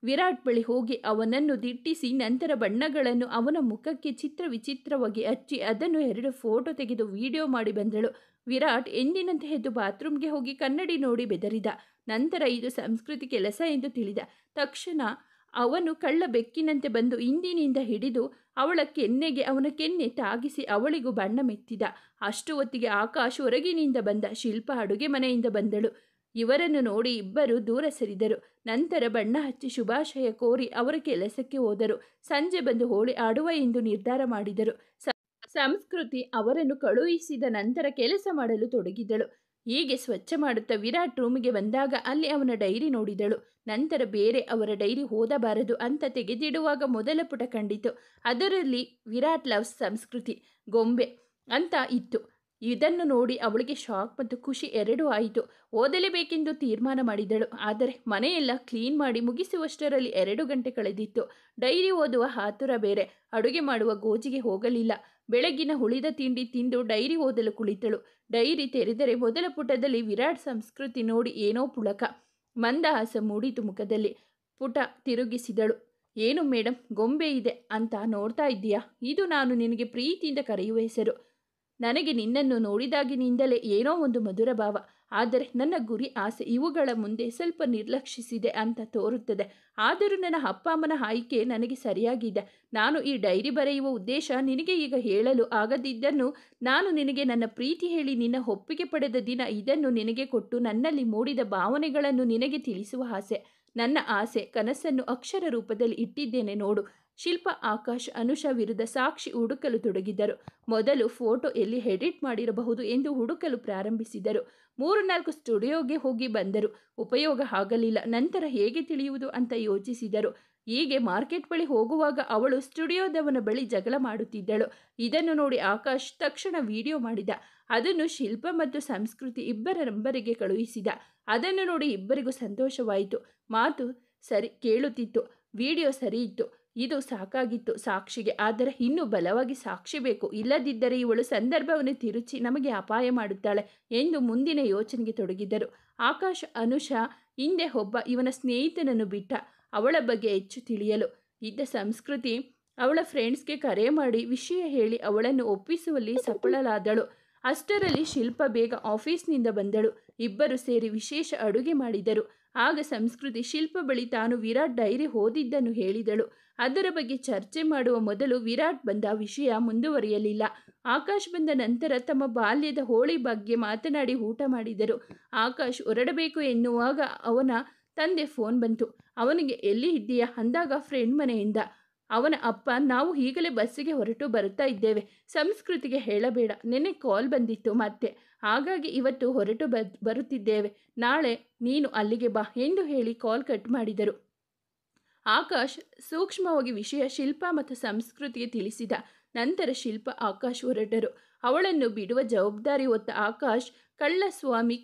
ವಿರಾಟ್ ಬಳಿ ಹೋಗಿ ಅವನನ್ನು ದಿಟ್ಟಿಸಿ ನಂತರ ಬಣ್ಣಗಳನ್ನು ಅವನ ಮುಖಕ್ಕೆ ವಿಚಿತ್ರವಾಗಿ ಹಚ್ಚಿ ಅದನ್ನು 2 ಫೋಟೋ ತೆಗೆದು ವಿಡಿಯೋ ಮಾಡಿ ಬಂದಳು. ವಿರಾಟ್ ಎಂದಿನಂತೆ ಎದ್ದು ಬಾತ್ರೂಮ್ಗೆ ಹೋಗಿ ಕನ್ನಡಿ ನೋಡಿ ಬೆದರಿದ. ನಂತರ ಇದು ಸಂಸ್ಕೃತಿ ಕೆಲಸ ಎಂದು ತಿಳಿದ ತಕ್ಷಣ ಅವನು ಕಳ್ಳ ಬೆಕ್ಕಿನಂತೆ ಬಂದು ಹಿಂದಿನಿಂದ ಹಿಡಿದು ಅವನ ಕೆನ್ನೆ ತಾಗಿಸಿ ಅವಳಿಗೂ ಬಣ್ಣ ಮೆತ್ತಿದ. ಅಷ್ಟು ಹೊತ್ತಿಗೆ ಆಕಾಶ್ ಹೊರಗಿನಿಂದ ಬಂದ. ಶಿಲ್ಪ ಅಡುಗೆ ಮನೆಯಿಂದ ಬಂದಳು. ಇವರನ್ನು ನೋಡಿ ಇಬ್ಬರು ದೂರ ಸರಿದರು. ನಂತರ ಬಣ್ಣ ಹಚ್ಚಿ ಶುಭಾಶಯ ಕೋರಿ ಅವರ ಕೆಲಸಕ್ಕೆ ಹೋದರು. ಸಂಜೆ ಬಂದು ಹೋಳಿ ಆಡುವ ಎಂದು ನಿರ್ಧಾರ ಮಾಡಿದರು. ಸಂಸ್ಕೃತಿ ಅವರನ್ನು ಕಳುಹಿಸಿದ ನಂತರ ಕೆಲಸ ಮಾಡಲು ತೊಡಗಿದಳು. ಹೀಗೆ ಸ್ವಚ್ಛ ಮಾಡುತ್ತಾ ವಿರಾಟ್ ರೂಮಿಗೆ ಬಂದಾಗ ಅಲ್ಲಿ ಅವನ ಡೈರಿ ನೋಡಿದಳು. ನಂತರ ಬೇರೆ ಅವರ ಡೈರಿ ಓದಬಾರದು ಅಂತ ತೆಗೆದಿಡುವಾಗ ಮೊದಲ ಪುಟ ಕಂಡಿತು. ಅದರಲ್ಲಿ ವಿರಾಟ್ ಲವ್ಸ್ ಸಂಸ್ಕೃತಿ ಗೊಂಬೆ ಅಂತ ಇತ್ತು. ಇದನ್ನು ನೋಡಿ ಅವಳಿಗೆ ಶಾಕ್ ಮತ್ತು ಖುಷಿ ಎರಡೂ ಆಯಿತು. ಓದಲೇಬೇಕೆಂದು ತೀರ್ಮಾನ ಮಾಡಿದಳು. ಆದರೆ ಮನೆಯೆಲ್ಲ ಕ್ಲೀನ್ ಮಾಡಿ ಮುಗಿಸುವಷ್ಟರಲ್ಲಿ 2 ಗಂಟೆ ಕಳೆದಿತ್ತು. ಡೈರಿ ಓದುವ ಆತುರ ಬೇರೆ. ಅಡುಗೆ ಮಾಡುವ ಗೋಜಿಗೆ ಹೋಗಲಿಲ್ಲ. ಬೆಳಗಿನ ಉಳಿದ ತಿಂಡಿ ತಿಂದು ಡೈರಿ ಓದಲು ಕುಳಿತಳು. ಡೈರಿ ತೆರೆದರೆ ಮೊದಲ ಪುಟದಲ್ಲಿ ವಿರಾಟ್ ಸಂಸ್ಕೃತಿ ನೋಡಿ ಏನೋ ಪುಳಕ, ಮಂದಹಾಸ ಮೂಡಿತು ಮುಖದಲ್ಲಿ. ಪುಟ ತಿರುಗಿಸಿದಳು. ಏನು ಮೇಡಮ್, ಗೊಂಬೆ ಇದೆ ಅಂತ ನೋಡ್ತಾ ಇದ್ದೀಯಾ? ಇದು ನಾನು ನಿನಗೆ ಪ್ರೀತಿಯಿಂದ ಕರೆಯುವ ಹೆಸರು. ನನಗೆ ನಿನ್ನನ್ನು ನೋಡಿದಾಗಿನಿಂದಲೇ ಏನೋ ಒಂದು ಮಧುರ ಭಾವ. ಆದರೆ ನನ್ನ ಗುರಿ ಆಸೆ ಇವುಗಳ ಮುಂದೆ ಸ್ವಲ್ಪ ನಿರ್ಲಕ್ಷಿಸಿದೆ ಅಂತ ತೋರುತ್ತದೆ. ಆದರೂ ನನ್ನ ಅಪ್ಪ ಅಮ್ಮನ ಆಯ್ಕೆ ನನಗೆ ಸರಿಯಾಗಿದೆ. ನಾನು ಈ ಡೈರಿ ಬರೆಯುವ ಉದ್ದೇಶ ನಿನಗೆ ಈಗ ಹೇಳಲು ಆಗದಿದ್ದನ್ನು ನಾನು ನಿನಗೆ ನನ್ನ ಪ್ರೀತಿ ಹೇಳಿ ನಿನ್ನ ಒಪ್ಪಿಗೆ ಪಡೆದ ದಿನ ಇದನ್ನು ನಿನಗೆ ಕೊಟ್ಟು ನನ್ನಲ್ಲಿ ಮೂಡಿದ ಭಾವನೆಗಳನ್ನು ನಿನಗೆ ತಿಳಿಸುವ ಆಸೆ. ನನ್ನ ಆಸೆ ಕನಸನ್ನು ಅಕ್ಷರ ರೂಪದಲ್ಲಿ ಇಟ್ಟಿದ್ದೇನೆ ನೋಡು. ಶಿಲ್ಪ ಆಕಾಶ್ ಅನುಷಾ ವಿರುದ್ಧ ಸಾಕ್ಷಿ ಹುಡುಕಲು ತೊಡಗಿದ್ದರು. ಮೊದಲು ಫೋಟೋ ಎಲ್ಲಿ ಎಡಿಟ್ ಮಾಡಿರಬಹುದು ಎಂದು ಹುಡುಕಲು ಪ್ರಾರಂಭಿಸಿದರು. 3-4 ಸ್ಟುಡಿಯೋಗೆ ಹೋಗಿ ಬಂದರು. ಉಪಯೋಗ ಆಗಲಿಲ್ಲ. ನಂತರ ಹೇಗೆ ತಿಳಿಯುವುದು ಅಂತ ಯೋಚಿಸಿದರು. ಹೀಗೆ ಮಾರ್ಕೆಟ್ ಬಳಿ ಹೋಗುವಾಗ ಅವಳು ಸ್ಟುಡಿಯೋದವನ ಬಳಿ ಜಗಳ ಮಾಡುತ್ತಿದ್ದಳು. ಇದನ್ನು ನೋಡಿ ಆಕಾಶ್ ತಕ್ಷಣ ವಿಡಿಯೋ ಮಾಡಿದ. ಅದನ್ನು ಶಿಲ್ಪ ಮತ್ತು ಸಂಸ್ಕೃತಿ ಇಬ್ಬರ ನಂಬರಿಗೆ ಕಳುಹಿಸಿದ. ಅದನ್ನು ನೋಡಿ ಇಬ್ಬರಿಗೂ ಸಂತೋಷವಾಯಿತು. ಮಾತು ಸರಿ ಕೇಳುತ್ತಿತ್ತು. ವಿಡಿಯೋ ಸರಿ ಇತ್ತು. ಇದು ಸಾಕಾಗಿತ್ತು ಸಾಕ್ಷಿಗೆ. ಆದರೆ ಇನ್ನೂ ಬಲವಾಗಿ ಸಾಕ್ಷಿ ಬೇಕು. ಇಲ್ಲದಿದ್ದರೆ ಇವಳು ಸಂದರ್ಭವನ್ನು ತಿರುಚಿ ನಮಗೆ ಅಪಾಯ ಮಾಡುತ್ತಾಳೆ ಎಂದು ಮುಂದಿನ ಯೋಚನೆಗೆ ತೊಡಗಿದರು. ಆಕಾಶ್ ಅನುಷಾ ಹಿಂದೆ ಒಬ್ಬ ಇವನ ಸ್ನೇಹಿತನನ್ನು ಬಿಟ್ಟ. ಅವಳ ಬಗ್ಗೆ ಹೆಚ್ಚು ತಿಳಿಯಲು ಇದ್ದ ಸಂಸ್ಕೃತಿ ಅವಳ ಫ್ರೆಂಡ್ಸ್ಗೆ ಕರೆ ಮಾಡಿ ವಿಷಯ ಹೇಳಿ ಅವಳನ್ನು ಒಪ್ಪಿಸುವಲ್ಲಿ ಸಫಲಳಾದಳು. ಅಷ್ಟರಲ್ಲಿ ಶಿಲ್ಪ ಬೇಗ ಆಫೀಸ್ನಿಂದ ಬಂದಳು. ಇಬ್ಬರು ಸೇರಿ ವಿಶೇಷ ಅಡುಗೆ ಮಾಡಿದರು. ಆಗ ಸಂಸ್ಕೃತಿ ಶಿಲ್ಪ ಬಳಿ ತಾನು ವಿರಾಟ್ ಡೈರಿ ಓದಿದ್ದನ್ನು ಹೇಳಿದಳು. ಅದರ ಬಗ್ಗೆ ಚರ್ಚೆ ಮಾಡುವ ಮೊದಲು ವಿರಾಟ್ ಬಂದ ವಿಷಯ ಮುಂದುವರಿಯಲಿಲ್ಲ. ಆಕಾಶ್ ಬಂದ ನಂತರ ತಮ್ಮ ಬಾಲ್ಯದ ಹೋಳಿ ಬಗ್ಗೆ ಮಾತನಾಡಿ ಊಟ ಮಾಡಿದರು. ಆಕಾಶ್ ಹೊರಡಬೇಕು ಎನ್ನುವಾಗ ಅವನ ತಂದೆ ಫೋನ್ ಬಂತು. ಅವನಿಗೆ ಎಲ್ಲಿ ಇದ್ದೀಯಾ ಅಂದಾಗ ಫ್ರೆಂಡ್ ಮನೆಯಿಂದ. ಅವನ ಅಪ್ಪ ನಾವು ಈಗಲೇ ಬಸ್ಸಿಗೆ ಹೊರಟು ಬರುತ್ತಾ ಇದ್ದೇವೆ. ಸಂಸ್ಕೃತಿಗೆ ಹೇಳಬೇಡ, ನಿನ್ನೆ ಕಾಲ್ ಬಂದಿತ್ತು ಮತ್ತೆ, ಹಾಗಾಗಿ ಇವತ್ತು ಹೊರಟು ಬರುತ್ತಿದ್ದೇವೆ. ನಾಳೆ ನೀನು ಅಲ್ಲಿಗೆ ಬಾ ಎಂದು ಹೇಳಿ ಕಾಲ್ ಕಟ್ ಮಾಡಿದರು. ಆಕಾಶ್ ಸೂಕ್ಷ್ಮವಾಗಿ ವಿಷಯ ಶಿಲ್ಪ ಮತ್ತು ಸಂಸ್ಕೃತಿಗೆ ತಿಳಿಸಿದ. ನಂತರ ಶಿಲ್ಪ ಆಕಾಶ್ ಹೊರಟರು. ಅವಳನ್ನು ಬಿಡುವ ಜವಾಬ್ದಾರಿ ಹೊತ್ತ ಆಕಾಶ್ ಕಳ್ಳಸ್ವಾಮಿ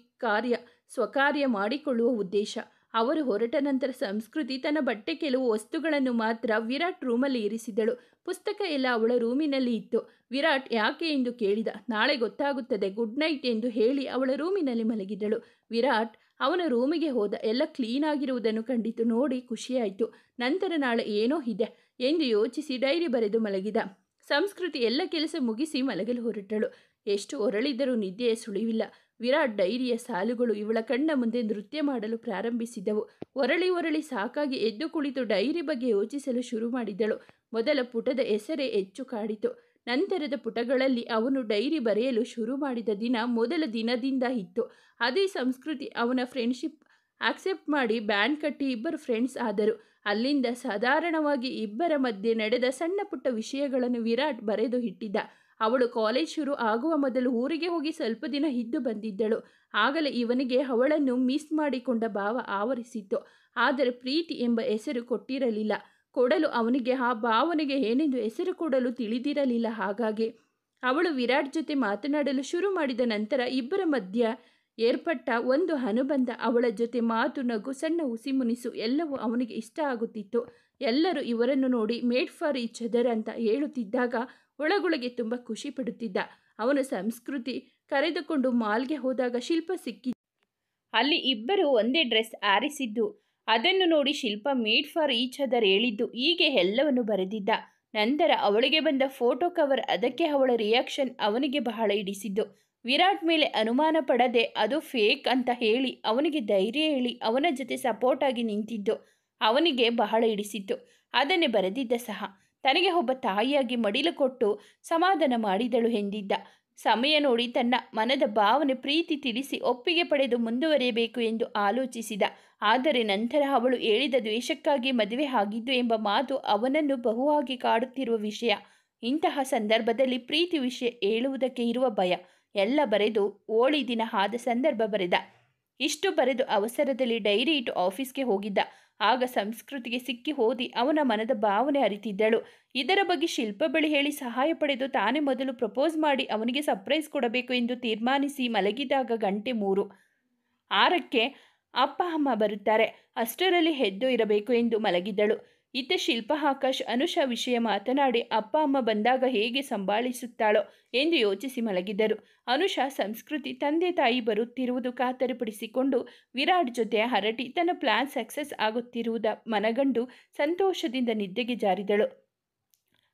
ಸ್ವಕಾರ್ಯ ಮಾಡಿಕೊಳ್ಳುವ ಉದ್ದೇಶ. ಅವರು ಹೊರಟ ನಂತರ ಸಂಸ್ಕೃತಿ ತನ್ನ ಬಟ್ಟೆ ಕೆಲವು ವಸ್ತುಗಳನ್ನು ಮಾತ್ರ ವಿರಾಟ್ ರೂಮಲ್ಲಿ ಇರಿಸಿದಳು. ಪುಸ್ತಕ ಎಲ್ಲ ಅವಳ ರೂಮಿನಲ್ಲಿ ಇತ್ತು. ವಿರಾಟ್ ಯಾಕೆ ಎಂದು ಕೇಳಿದ. ನಾಳೆ ಗೊತ್ತಾಗುತ್ತದೆ, ಗುಡ್ ನೈಟ್ ಎಂದು ಹೇಳಿ ಅವಳ ರೂಮಿನಲ್ಲಿ ಮಲಗಿದಳು. ವಿರಾಟ್ ಅವನ ರೂಮಿಗೆ ಹೋದ. ಎಲ್ಲ ಕ್ಲೀನ್ ಆಗಿರುವುದನ್ನು ಕಂಡಿತು. ನೋಡಿ ಖುಷಿಯಾಯಿತು. ನಂತರ ನಾಳೆ ಏನೋ ಇದೆ ಎಂದು ಯೋಚಿಸಿ ಡೈರಿ ಬರೆದು ಮಲಗಿದ. ಸಂಸ್ಕೃತಿ ಎಲ್ಲ ಕೆಲಸ ಮುಗಿಸಿ ಮಲಗಲು ಹೊರಟಳು. ಎಷ್ಟು ಹೊರಳಿದರೂ ನಿದ್ದೆಯ ಸುಳಿವಿಲ್ಲ. ವಿರಾಟ್ ಡೈರಿಯ ಸಾಲುಗಳು ಇವಳ ಕಣ್ಣ ಮುಂದೆ ನೃತ್ಯ ಮಾಡಲು ಪ್ರಾರಂಭಿಸಿದವು. ಹೊರಳಿ ಸಾಕಾಗಿ ಎದ್ದು ಕುಳಿತು ಡೈರಿ ಬಗ್ಗೆ ಯೋಚಿಸಲು ಶುರು ಮಾಡಿದಳು. ಮೊದಲ ಪುಟದ ಹೆಸರೇ ಹೆಚ್ಚು ಕಾಡಿತು. ನಂತರದ ಪುಟಗಳಲ್ಲಿ ಅವನು ಡೈರಿ ಬರೆಯಲು ಶುರು ಮಾಡಿದ ದಿನ ಮೊದಲ ದಿನದಿಂದ ಇತ್ತು. ಅದೇ ಸಂಸ್ಕೃತಿ ಅವನ ಫ್ರೆಂಡ್ಶಿಪ್ ಆಕ್ಸೆಪ್ಟ್ ಮಾಡಿ ಬ್ಯಾಂಡ್ ಕಟ್ಟಿ ಇಬ್ಬರು ಫ್ರೆಂಡ್ಸ್ ಆದರು. ಅಲ್ಲಿಂದ ಸಾಧಾರಣವಾಗಿ ಇಬ್ಬರ ಮಧ್ಯೆ ನಡೆದ ಸಣ್ಣ ಪುಟ್ಟ ವಿಷಯಗಳನ್ನು ವಿರಾಟ್ ಬರೆದು ಇಟ್ಟಿದ್ದ. ಅವಳು ಕಾಲೇಜ್ ಶುರು ಆಗುವ ಮೊದಲು ಊರಿಗೆ ಹೋಗಿ ಸ್ವಲ್ಪ ದಿನ ಇದ್ದು ಬಂದಿದ್ದಳು. ಆಗಲೇ ಇವನಿಗೆ ಅವಳನ್ನು ಮಿಸ್ ಮಾಡಿಕೊಂಡ ಭಾವ ಆವರಿಸಿತ್ತು. ಆದರೆ ಪ್ರೀತಿ ಎಂಬ ಹೆಸರು ಕೊಟ್ಟಿರಲಿಲ್ಲ. ಕೊಡಲು ಅವನಿಗೆ ಆ ಭಾವನೆಗೆ ಏನೆಂದು ಹೆಸರು ಕೊಡಲು ತಿಳಿದಿರಲಿಲ್ಲ. ಹಾಗಾಗಿ ಅವಳು ವಿರಾಟ್ ಜೊತೆ ಮಾತನಾಡಲು ಶುರು ಮಾಡಿದ ನಂತರ ಇಬ್ಬರ ಮಧ್ಯ ಏರ್ಪಟ್ಟ ಒಂದು ಅನುಬಂಧ, ಅವಳ ಜೊತೆ ಮಾತು, ನಗು, ಸಣ್ಣ ಹುಸಿಮುನಿಸು ಎಲ್ಲವೂ ಅವನಿಗೆ ಇಷ್ಟ ಆಗುತ್ತಿತ್ತು. ಎಲ್ಲರೂ ಇವರನ್ನು ನೋಡಿ ಮೇಡ್ ಫಾರ್ ಈಚ್ ಅದರ್ ಅಂತ ಹೇಳುತ್ತಿದ್ದಾಗ ಒಳಗೊಳಗೆ ತುಂಬ ಖುಷಿ ಪಡುತ್ತಿದ್ದ. ಅವನು ಸಂಸ್ಕೃತಿ ಕರೆದುಕೊಂಡು ಮಾಲ್ಗೆ ಹೋದಾಗ ಶಿಲ್ಪ ಸಿಕ್ಕಿ ಅಲ್ಲಿ ಇಬ್ಬರು ಒಂದೇ ಡ್ರೆಸ್ ಆರಿಸಿದ್ದು ಅದನ್ನು ನೋಡಿ ಶಿಲ್ಪ ಮೇಡ್ ಫಾರ್ ಈಚ್ ಅದರ್ ಹೇಳಿದ್ದು ಹೀಗೆ ಎಲ್ಲವನ್ನು ಬರೆದಿದ್ದ. ನಂತರ ಅವಳಿಗೆ ಬಂದ ಫೋಟೋ ಕವರ್, ಅದಕ್ಕೆ ಅವಳ ರಿಯಾಕ್ಷನ್ ಅವನಿಗೆ ಬಹಳ ಹಿಡಿಸಿದ್ದು. ವಿರಾಟ್ ಮೇಲೆ ಅನುಮಾನ ಪಡದೆ ಅದು ಫೇಕ್ ಅಂತ ಹೇಳಿ ಅವನಿಗೆ ಧೈರ್ಯ ಹೇಳಿ ಅವನ ಜೊತೆ ಸಪೋರ್ಟ್ ಆಗಿ ನಿಂತಿದ್ದು ಅವನಿಗೆ ಬಹಳ ಹಿಡಿಸಿತ್ತು. ಅದನ್ನೇ ಬರೆದಿದ್ದ ಸಹ. ತನಗೆ ಒಬ್ಬ ತಾಯಿಯಾಗಿ ಮಡಿಲು ಕೊಟ್ಟು ಸಮಾಧಾನ ಮಾಡಿದಳು ಎಂದಿದ್ದ. ಸಮಯ ನೋಡಿ ತನ್ನ ಮನದ ಭಾವನೆ ಪ್ರೀತಿ ತಿಳಿಸಿ ಒಪ್ಪಿಗೆ ಪಡೆದು ಮುಂದುವರಿಯಬೇಕು ಎಂದು ಆಲೋಚಿಸಿದ. ಆದರೆ ನಂತರ ಅವಳು ಹೇಳಿದ ದ್ವೇಷಕ್ಕಾಗಿ ಮದುವೆ ಆಗಿದ್ದು ಎಂಬ ಮಾತು ಅವನನ್ನು ಬಹುವಾಗಿ ಕಾಡುತ್ತಿರುವ ವಿಷಯ. ಇಂತಹ ಸಂದರ್ಭದಲ್ಲಿ ಪ್ರೀತಿ ವಿಷಯ ಹೇಳುವುದಕ್ಕೆ ಇರುವ ಭಯ ಎಲ್ಲ ಬರೆದು ಹೋಳಿ ದಿನ ಆದ ಸಂದರ್ಭ ಬರೆದ. ಇಷ್ಟು ಬರೆದು ಅವಸರದಲ್ಲಿ ಡೈರಿ ಇಟ್ಟು ಆಫೀಸ್ಗೆ ಹೋಗಿದ್ದ. ಆಗ ಸಂಸ್ಕೃತಿಗೆ ಸಿಕ್ಕಿ ಓದಿ ಅವನ ಮನದ ಭಾವನೆ ಅರಿತಿದ್ದಳು. ಇದರ ಬಗ್ಗೆ ಶಿಲ್ಪ ಬಳಿ ಹೇಳಿ ಸಹಾಯ ಪಡೆದು ತಾನೇ ಮೊದಲು ಪ್ರಪೋಸ್ ಮಾಡಿ ಅವನಿಗೆ ಸರ್ಪ್ರೈಸ್ ಕೊಡಬೇಕು ಎಂದು ತೀರ್ಮಾನಿಸಿ ಮಲಗಿದಾಗ ಗಂಟೆ 3:06ಕ್ಕೆ ಅಪ್ಪ ಅಮ್ಮ ಬರುತ್ತಾರೆ, ಅಷ್ಟರಲ್ಲಿ ಎದ್ದು ಇರಬೇಕು ಎಂದು ಮಲಗಿದ್ದಳು. ಇತ್ತ ಶಿಲ್ಪ ಆಕಾಶ್ ಅನುಷಾ ವಿಷಯ ಮಾತನಾಡಿ ಅಪ್ಪ ಅಮ್ಮ ಬಂದಾಗ ಹೇಗೆ ಸಂಭಾಳಿಸುತ್ತಾಳೋ ಎಂದು ಯೋಚಿಸಿ ಮಲಗಿದ್ದರು. ಅನುಷಾ ಸಂಸ್ಕೃತಿ ತಂದೆ ತಾಯಿ ಬರುತ್ತಿರುವುದು ಖಾತರಿಪಡಿಸಿಕೊಂಡು ವಿರಾಟ್ ಜೊತೆ ಹರಟಿ ತನ್ನ ಪ್ಲಾನ್ ಸಕ್ಸಸ್ ಆಗುತ್ತಿರುವುದ ಮನಗಂಡು ಸಂತೋಷದಿಂದ ನಿದ್ದೆಗೆ ಜಾರಿದಳು.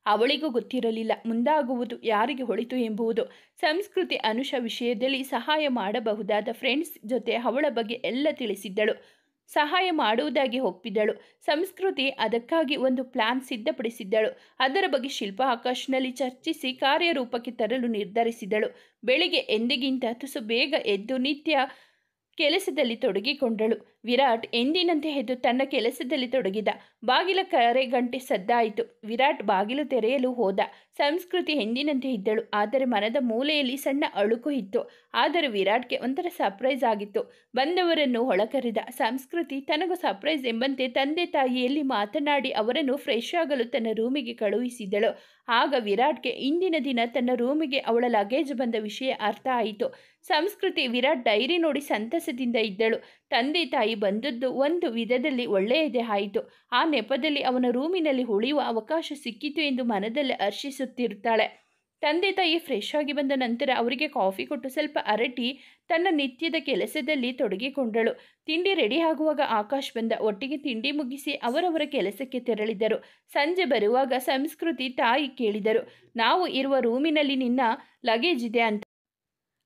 ಅವಳಿಗೂ ಗೊತ್ತಿರಲಿಲ್ಲ ಮುಂದಾಗುವುದು ಯಾರಿಗೆ ಹೊಳಿತು ಎಂಬುದು. ಸಂಸ್ಕೃತಿ ಅನುಷ ವಿಷಯದಲ್ಲಿ ಸಹಾಯ ಮಾಡಬಹುದಾದ ಫ್ರೆಂಡ್ಸ್ ಜೊತೆ ಅವಳ ಬಗ್ಗೆ ಎಲ್ಲ ತಿಳಿಸಿದ್ದಳು. ಸಹಾಯ ಮಾಡುವುದಾಗಿ ಒಪ್ಪಿದಳು. ಸಂಸ್ಕೃತಿ ಅದಕ್ಕಾಗಿ ಒಂದು ಪ್ಲಾನ್ ಸಿದ್ಧಪಡಿಸಿದ್ದಳು. ಅದರ ಬಗ್ಗೆ ಶಿಲ್ಪ ಆಕಾಶ್ನಲ್ಲಿ ಚರ್ಚಿಸಿ ಕಾರ್ಯರೂಪಕ್ಕೆ ತರಲು ನಿರ್ಧರಿಸಿದಳು. ಬೆಳಿಗ್ಗೆ ಎಂದಿಗಿಂತ ತುಸು ಬೇಗ ಎದ್ದು ನಿತ್ಯ ಕೆಲಸದಲ್ಲಿ ತೊಡಗಿಕೊಂಡಳು. ವಿರಾಟ್ ಎಂದಿನಂತೆ ಎದ್ದು ತನ್ನ ಕೆಲಸದಲ್ಲಿ ತೊಡಗಿದ. ಬಾಗಿಲ ಕರೆ ಗಂಟೆ ಸದ್ದಾಯಿತು. ವಿರಾಟ್ ಬಾಗಿಲು ತೆರೆಯಲು ಹೋದ. ಸಂಸ್ಕೃತಿ ಎಂದಿನಂತೆ ಇದ್ದಳು. ಆದರೆ ಮನದ ಮೂಲೆಯಲ್ಲಿ ಸಣ್ಣ ಅಳುಕು ಇತ್ತು. ಆದರೆ ವಿರಾಟ್ಗೆ ಒಂಥರ ಸರ್ಪ್ರೈಸ್ ಆಗಿತ್ತು. ಬಂದವರನ್ನು ಒಳಕರೆದ. ಸಂಸ್ಕೃತಿ ತನಗೂ ಸರ್ಪ್ರೈಸ್ ಎಂಬಂತೆ ತಂದೆ ತಾಯಿಯಲ್ಲಿ ಮಾತನಾಡಿ ಅವರನ್ನು ಫ್ರೆಶ್ ಆಗಲು ತನ್ನ ರೂಮಿಗೆ ಕಳುಹಿಸಿದಳು. ಆಗ ವಿರಾಟ್ಗೆ ಇಂದಿನ ದಿನ ತನ್ನ ರೂಮಿಗೆ ಅವಳ ಲಗೇಜ್ ಬಂದ ವಿಷಯ ಅರ್ಥ ಆಯಿತು. ಸಂಸ್ಕೃತಿ ವಿರಾಟ್ ಡೈರಿ ನೋಡಿ ಸಂತಸದಿಂದ ಇದ್ದಳು. ತಂದೆ ತಾಯಿ ಬಂದದ್ದು ಒಂದು ವಿಧದಲ್ಲಿ ಒಳ್ಳೆಯದೇ ಆಯಿತು. ಆ ನೆಪದಲ್ಲಿ ಅವನ ರೂಮಿನಲ್ಲಿ ಉಳಿಯುವ ಅವಕಾಶ ಸಿಕ್ಕಿತು ಎಂದು ಮನದಲ್ಲಿ ಹರ್ಷಿಸುತ್ತಿರುತ್ತಾಳೆ. ತಂದೆ ತಾಯಿ ಫ್ರೆಶ್ ಆಗಿ ಬಂದ ನಂತರ ಅವರಿಗೆ ಕಾಫಿ ಕೊಟ್ಟು ಸ್ವಲ್ಪ ಅರಟಿ ತನ್ನ ನಿತ್ಯದ ಕೆಲಸದಲ್ಲಿ ತೊಡಗಿಕೊಂಡಳು. ತಿಂಡಿ ರೆಡಿ ಆಗುವಾಗ ಆಕಾಶ್ ಬಂದ. ಒಟ್ಟಿಗೆ ತಿಂಡಿ ಮುಗಿಸಿ ಅವರವರ ಕೆಲಸಕ್ಕೆ ತೆರಳಿದರು. ಸಂಜೆ ಬರುವಾಗ ಸಂಸ್ಕೃತಿ ತಾಯಿ ಕೇಳಿದರು, ನಾವು ಇರುವ ರೂಮಿನಲ್ಲಿ ನಿನ್ನ ಲಗೇಜ್ ಇದೆ ಅಂತ.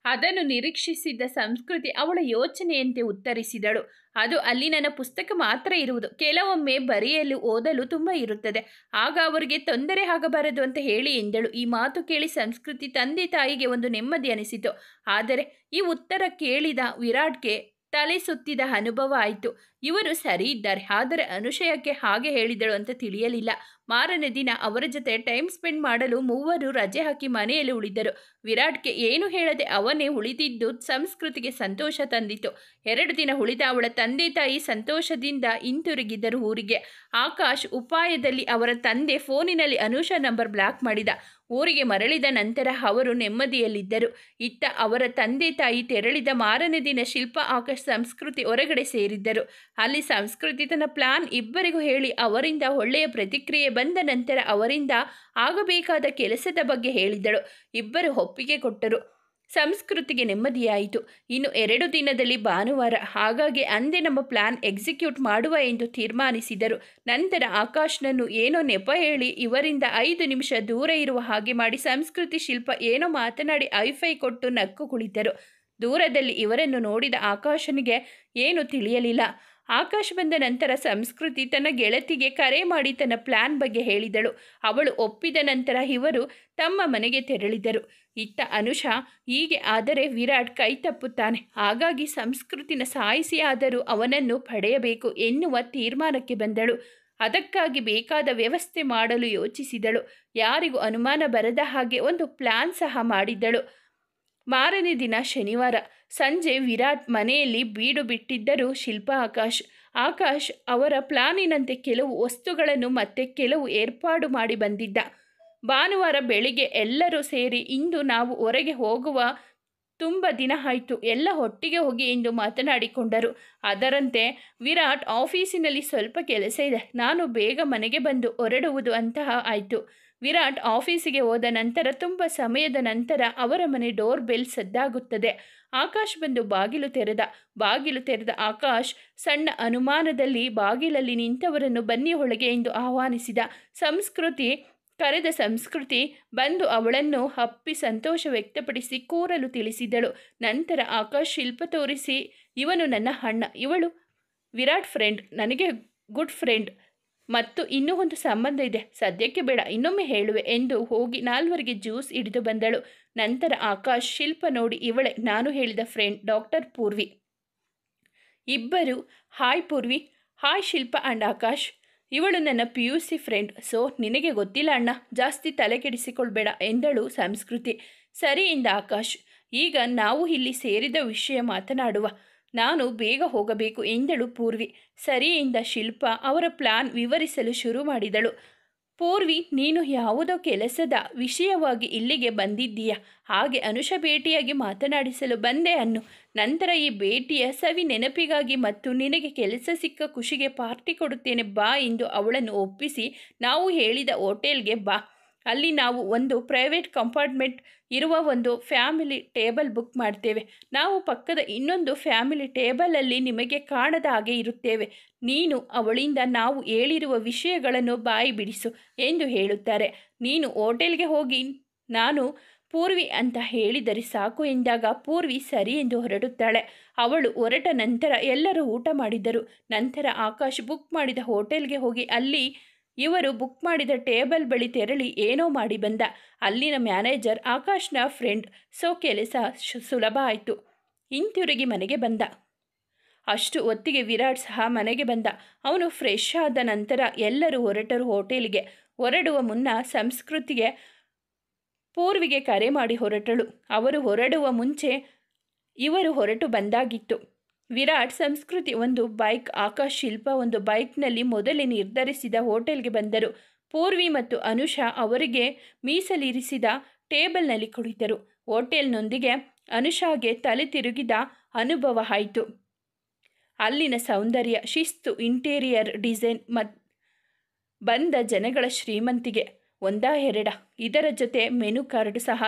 ಅದನ್ನು ನಿರೀಕ್ಷಿಸಿದ್ದ ಸಂಸ್ಕೃತಿ ಅವಳ ಯೋಚನೆಯಂತೆ ಉತ್ತರಿಸಿದಳು, ಅದು ಅಲ್ಲಿ ನನ್ನ ಪುಸ್ತಕ ಮಾತ್ರ ಇರುವುದು. ಕೆಲವೊಮ್ಮೆ ಬರೆಯಲು ಓದಲು ತುಂಬ ಇರುತ್ತದೆ. ಆಗ ಅವರಿಗೆ ತೊಂದರೆ ಆಗಬಾರದು ಅಂತ ಹೇಳಿ ಎಂದಳು. ಈ ಮಾತು ಕೇಳಿ ಸಂಸ್ಕೃತಿ ತಂದೆ ತಾಯಿಗೆ ಒಂದು ನೆಮ್ಮದಿ ಅನಿಸಿತು. ಆದರೆ ಈ ಉತ್ತರ ಕೇಳಿದ ವಿರಾಟ್ಗೆ ತಲೆ ಸುತ್ತಿದ ಅನುಭವ ಆಯಿತು. ಇವರು ಸರಿ ಇದ್ದಾರೆ, ಆದರೆ ಅನುಷಯಕ್ಕೆ ಹಾಗೆ ಹೇಳಿದಳು ಅಂತ ತಿಳಿಯಲಿಲ್ಲ. ಮಾರನೇ ದಿನ ಅವರ ಜೊತೆ ಟೈಮ್ ಸ್ಪೆಂಡ್ ಮಾಡಲು ಮೂವರು ರಜೆ ಹಾಕಿ ಮನೆಯಲ್ಲಿ ಉಳಿದರು. ವಿರಾಟ್ಗೆ ಏನು ಹೇಳದೆ ಅವನೇ ಉಳಿದಿದ್ದು ಸಂಸ್ಕೃತಿಗೆ ಸಂತೋಷ ತಂದಿತು. 2 ದಿನ ಉಳಿದ ಅವಳ ತಂದೆ ತಾಯಿ ಸಂತೋಷದಿಂದ ಹಿಂತಿರುಗಿದರು ಊರಿಗೆ. ಆಕಾಶ್ ಉಪಾಯದಲ್ಲಿ ಅವರ ತಂದೆ ಫೋನಿನಲ್ಲಿ ಅನುಷಾ ನಂಬರ್ ಬ್ಲಾಕ್ ಮಾಡಿದ. ಊರಿಗೆ ಮರಳಿದ ನಂತರ ಅವರು ನೆಮ್ಮದಿಯಲ್ಲಿದ್ದರು. ಇತ್ತ ಅವರ ತಂದೆ ತಾಯಿ ತೆರಳಿದ ಮಾರನೇ ದಿನ ಶಿಲ್ಪ ಆಕಾಶ್ ಸಂಸ್ಕೃತಿ ಹೊರಗಡೆ ಸೇರಿದ್ದರು. ಅಲ್ಲಿ ಸಂಸ್ಕೃತಿ ತನ್ನ ಪ್ಲಾನ್ ಇಬ್ಬರಿಗೂ ಹೇಳಿ ಅವರಿಂದ ಒಳ್ಳೆಯ ಪ್ರತಿಕ್ರಿಯೆ ಬಂದ ನಂತರ ಅವರಿಂದ ಆಗಬೇಕಾದ ಕೆಲಸದ ಬಗ್ಗೆ ಹೇಳಿದಳು. ಇಬ್ಬರು ಒಪ್ಪಿಗೆ ಕೊಟ್ಟರು. ಸಂಸ್ಕೃತಿಗೆ ನೆಮ್ಮದಿಯಾಯಿತು. ಇನ್ನು 2 ದಿನದಲ್ಲಿ ಭಾನುವಾರ, ಹಾಗಾಗಿ ಅಂದೇ ನಮ್ಮ ಪ್ಲಾನ್ ಎಕ್ಸಿಕ್ಯೂಟ್ ಮಾಡುವ ಎಂದು ತೀರ್ಮಾನಿಸಿದರು. ನಂತರ ಆಕಾಶ್ನನ್ನು ಏನೋ ನೆಪ ಹೇಳಿ ಇವರಿಂದ 5 ನಿಮಿಷ ದೂರ ಇರುವ ಹಾಗೆ ಮಾಡಿ ಸಂಸ್ಕೃತಿ ಶಿಲ್ಪ ಏನೋ ಮಾತನಾಡಿ ಐಫೈ ಕೊಟ್ಟು ನಕ್ಕು ಕುಳಿತರು. ದೂರದಲ್ಲಿ ಇವರನ್ನು ನೋಡಿದ ಆಕಾಶನಿಗೆ ಏನು ತಿಳಿಯಲಿಲ್ಲ. ಆಕಾಶ್ ಬಂದ ನಂತರ ಸಂಸ್ಕೃತಿ ತನ್ನ ಗೆಳತಿಗೆ ಕರೆ ಮಾಡಿ ತನ್ನ ಪ್ಲಾನ್ ಬಗ್ಗೆ ಹೇಳಿದಳು. ಅವಳು ಒಪ್ಪಿದ ನಂತರ ಇವರು ತಮ್ಮ ಮನೆಗೆ ತೆರಳಿದರು. ಇತ್ತ ಅನುಷಾ, ಹೀಗೆ ಆದರೆ ವಿರಾಟ್ ಕೈ ತಪ್ಪುತ್ತಾನೆ, ಹಾಗಾಗಿ ಸಂಸ್ಕೃತಿನ ಸಾಯಿಸಿ ಆದರೂ ಅವನನ್ನು ಪಡೆಯಬೇಕು ಎನ್ನುವ ತೀರ್ಮಾನಕ್ಕೆ ಬಂದಳು. ಅದಕ್ಕಾಗಿ ಬೇಕಾದ ವ್ಯವಸ್ಥೆ ಮಾಡಲು ಯೋಚಿಸಿದಳು. ಯಾರಿಗೂ ಅನುಮಾನ ಬರದ ಹಾಗೆ ಒಂದು ಪ್ಲಾನ್ ಸಹ ಮಾಡಿದ್ದಳು. ಮಾರನೇ ದಿನ ಶನಿವಾರ ಸಂಜೆ ವಿರಾಟ್ ಮನೆಯಲ್ಲಿ ಬೀಡು ಬಿಟ್ಟಿದ್ದರು ಶಿಲ್ಪ ಆಕಾಶ್ ಅವರ ಪ್ಲಾನಿನಂತೆ ಕೆಲವು ವಸ್ತುಗಳನ್ನು ಮತ್ತೆ ಕೆಲವು ಏರ್ಪಾಡು ಮಾಡಿ ಬಂದಿದ್ದ. ಭಾನುವಾರ ಬೆಳಿಗ್ಗೆ ಎಲ್ಲರೂ ಸೇರಿ ಇಂದು ನಾವು ಹೊರಗೆ ಹೋಗುವ, ತುಂಬ ದಿನ ಆಯಿತು, ಎಲ್ಲ ಒಟ್ಟಿಗೆ ಹೋಗಿ ಎಂದು ಮಾತನಾಡಿಕೊಂಡರು. ಅದರಂತೆ ವಿರಾಟ್ ಆಫೀಸಿನಲ್ಲಿ ಸ್ವಲ್ಪ ಕೆಲಸ ಇದೆ, ನಾನು ಬೇಗ ಮನೆಗೆ ಬಂದು ಹೊರಡುವುದು ಅಂತಹ ಆಯಿತು. ವಿರಾಟ್ ಆಫೀಸಿಗೆ ಹೋದ ನಂತರ ತುಂಬ ಸಮಯದ ನಂತರ ಅವರ ಮನೆ ಡೋರ್ ಬೆಲ್ ಸದ್ದಾಗುತ್ತದೆ. ಆಕಾಶ್ ಬಂದು ಬಾಗಿಲು ತೆರೆದ ಆಕಾಶ್ ಸಣ್ಣ ಅನುಮಾನದಲ್ಲಿ ಬಾಗಿಲಲ್ಲಿ ನಿಂತವರನ್ನು ಬನ್ನಿ ಒಳಗೆ ಎಂದು ಆಹ್ವಾನಿಸಿದ. ಸಂಸ್ಕೃತಿ ಬಂದು ಅವಳನ್ನು ಹಪ್ಪಿ ಸಂತೋಷ ವ್ಯಕ್ತಪಡಿಸಿ ಕೂರಲು ತಿಳಿಸಿದಳು. ನಂತರ ಆಕಾಶ್ ಶಿಲ್ಪ ತೋರಿಸಿ, ಇವನು ನನ್ನ ಅಣ್ಣ, ಇವಳು ವಿರಾಟ್ ಫ್ರೆಂಡ್, ನನಗೆ ಗುಡ್ ಫ್ರೆಂಡ್, ಮತ್ತು ಇನ್ನೂ ಒಂದು ಸಂಬಂಧ ಇದೆ, ಸದ್ಯಕ್ಕೆ ಬೇಡ, ಇನ್ನೊಮ್ಮೆ ಹೇಳುವೆ ಎಂದು ಹೋಗಿ 4 ಜ್ಯೂಸ್ ಹಿಡಿದು ಬಂದಳು. ನಂತರ ಆಕಾಶ್ ಶಿಲ್ಪ ನೋಡಿ, ಇವಳೆ ನಾನು ಹೇಳಿದ ಫ್ರೆಂಡ್ ಡಾಕ್ಟರ್ ಪೂರ್ವಿ. ಇಬ್ಬರು hi Poorvi, hi Shilpa and Akash, ಇವಳು ನನ್ನ PUC ಫ್ರೆಂಡ್, ಸೊ ನಿನಗೆ ಗೊತ್ತಿಲ್ಲ ಅಣ್ಣ, ಜಾಸ್ತಿ ತಲೆ ಕೆಡಿಸಿಕೊಳ್ಬೇಡ ಎಂದಳು ಸಂಸ್ಕೃತಿ. ಸರಿ ಎಂದ ಆಕಾಶ್. ಈಗ ನಾವು ಇಲ್ಲಿ ಸೇರಿದ ವಿಷಯ ಮಾತನಾಡುವ, ನಾನು ಬೇಗ ಹೋಗಬೇಕು ಎಂದಳು ಪೂರ್ವಿ. ಸರಿ ಎಂದ ಶಿಲ್ಪ ಅವರ ಪ್ಲಾನ್ ವಿವರಿಸಲು ಶುರು ಮಾಡಿದಳು. ಪೂರ್ವಿ, ನೀನು ಯಾವುದೋ ಕೆಲಸದ ವಿಷಯವಾಗಿ ಇಲ್ಲಿಗೆ ಬಂದಿದ್ದೀಯಾ, ಹಾಗೆ ಅನುಷಾ ಭೇಟಿಯಾಗಿ ಮಾತನಾಡಿಸಲು ಬಂದೆ ಅನ್ನು. ನಂತರ ಈ ಭೇಟಿಯ ಸವಿ ನೆನಪಿಗಾಗಿ ಮತ್ತು ನಿನಗೆ ಕೆಲಸ ಸಿಕ್ಕ ಖುಷಿಗೆ ಪಾರ್ಟಿ ಕೊಡುತ್ತೇನೆ ಬಾ ಎಂದು ಅವಳನ್ನು ಒಪ್ಪಿಸಿ ನಾವು ಹೇಳಿದ ಹೋಟೆಲ್ಗೆ ಬಾ. ಅಲ್ಲಿ ನಾವು ಒಂದು ಪ್ರೈವೇಟ್ ಕಂಪಾರ್ಟ್ಮೆಂಟ್ ಇರುವ ಒಂದು ಫ್ಯಾಮಿಲಿ ಟೇಬಲ್ ಬುಕ್ ಮಾಡ್ತೇವೆ. ನಾವು ಪಕ್ಕದ ಇನ್ನೊಂದು ಫ್ಯಾಮಿಲಿ ಟೇಬಲಲ್ಲಿ ನಿಮಗೆ ಕಾಣದ ಹಾಗೆ ಇರುತ್ತೇವೆ. ನೀನು ಅವಳಿಂದ ನಾವು ಹೇಳಿರುವ ವಿಷಯಗಳನ್ನು ಬಾಯಿ ಬಿಡಿಸು ಎಂದು ಹೇಳುತ್ತಾರೆ. ನೀನು ಹೋಟೆಲ್ಗೆ ಹೋಗಿ ನಾನು ಪೂರ್ವಿ ಅಂತ ಹೇಳಿದರೆ ಸಾಕು ಎಂದಾಗ ಪೂರ್ವಿ ಸರಿ ಎಂದು ಹೊರಡುತ್ತಾಳೆ. ಅವಳು ಹೊರಟ ನಂತರ ಎಲ್ಲರೂ ಊಟ ಮಾಡಿದರು. ನಂತರ ಆಕಾಶ್ ಬುಕ್ ಮಾಡಿದ ಹೋಟೆಲ್ಗೆ ಹೋಗಿ ಅಲ್ಲಿ ಇವರು ಬುಕ್ ಮಾಡಿದ ಟೇಬಲ್ ಬಳಿ ತೆರಳಿ ಏನೋ ಮಾಡಿ ಬಂದ. ಅಲ್ಲಿನ ಮ್ಯಾನೇಜರ್ ಆಕಾಶ್ನ ಫ್ರೆಂಡ್, ಸೊ ಕೆಲಸ ಸುಲಭ ಆಯಿತು. ಹಿಂತಿರುಗಿ ಮನೆಗೆ ಬಂದ. ಅಷ್ಟು ಹೊತ್ತಿಗೆ ವಿರಾಟ್ ಸಹ ಮನೆಗೆ ಬಂದ. ಅವನು ಫ್ರೆಶ್ ಆದ ನಂತರ ಎಲ್ಲರೂ ಹೊರಟರು ಹೋಟೆಲ್ಗೆ. ಹೊರಡುವ ಮುನ್ನ ಸಂಸ್ಕೃತಿಗೆ ಪೂರ್ವಿಗೆ ಕರೆ ಮಾಡಿ ಹೊರಟಳು. ಅವರು ಹೊರಡುವ ಮುಂಚೆ ಇವರು ಹೊರಟು ಬಂದಾಗಿತ್ತು. ವಿರಾಟ್, ಸಂಸ್ಕೃತಿ ಒಂದು ಬೈಕ್, ಆಕಾಶ್, ಶಿಲ್ಪ ಒಂದು ಬೈಕ್ನಲ್ಲಿ ಮೊದಲೇ ನಿರ್ಧರಿಸಿದ ಹೋಟೆಲ್ಗೆ ಬಂದರು. ಪೂರ್ವಿ ಮತ್ತು ಅನುಷಾ ಅವರಿಗೆ ಮೀಸಲಿರಿಸಿದ ಟೇಬಲ್ನಲ್ಲಿ ಕುಳಿತರು. ಹೋಟೆಲ್ನೊಂದಿಗೆ ಅನುಷಾಗೆ ತಲೆ ತಿರುಗಿದ ಅನುಭವ ಆಯಿತು. ಅಲ್ಲಿನ ಸೌಂದರ್ಯ, ಶಿಸ್ತು, ಇಂಟೀರಿಯರ್ ಡಿಸೈನ್ ಬಂದ ಜನಗಳ ಶ್ರೀಮಂತಿಗೆ ಒಂದಾ ಎರಡ, ಇದರ ಜೊತೆ ಮೆನು ಕಾರ್ಡ್ ಸಹ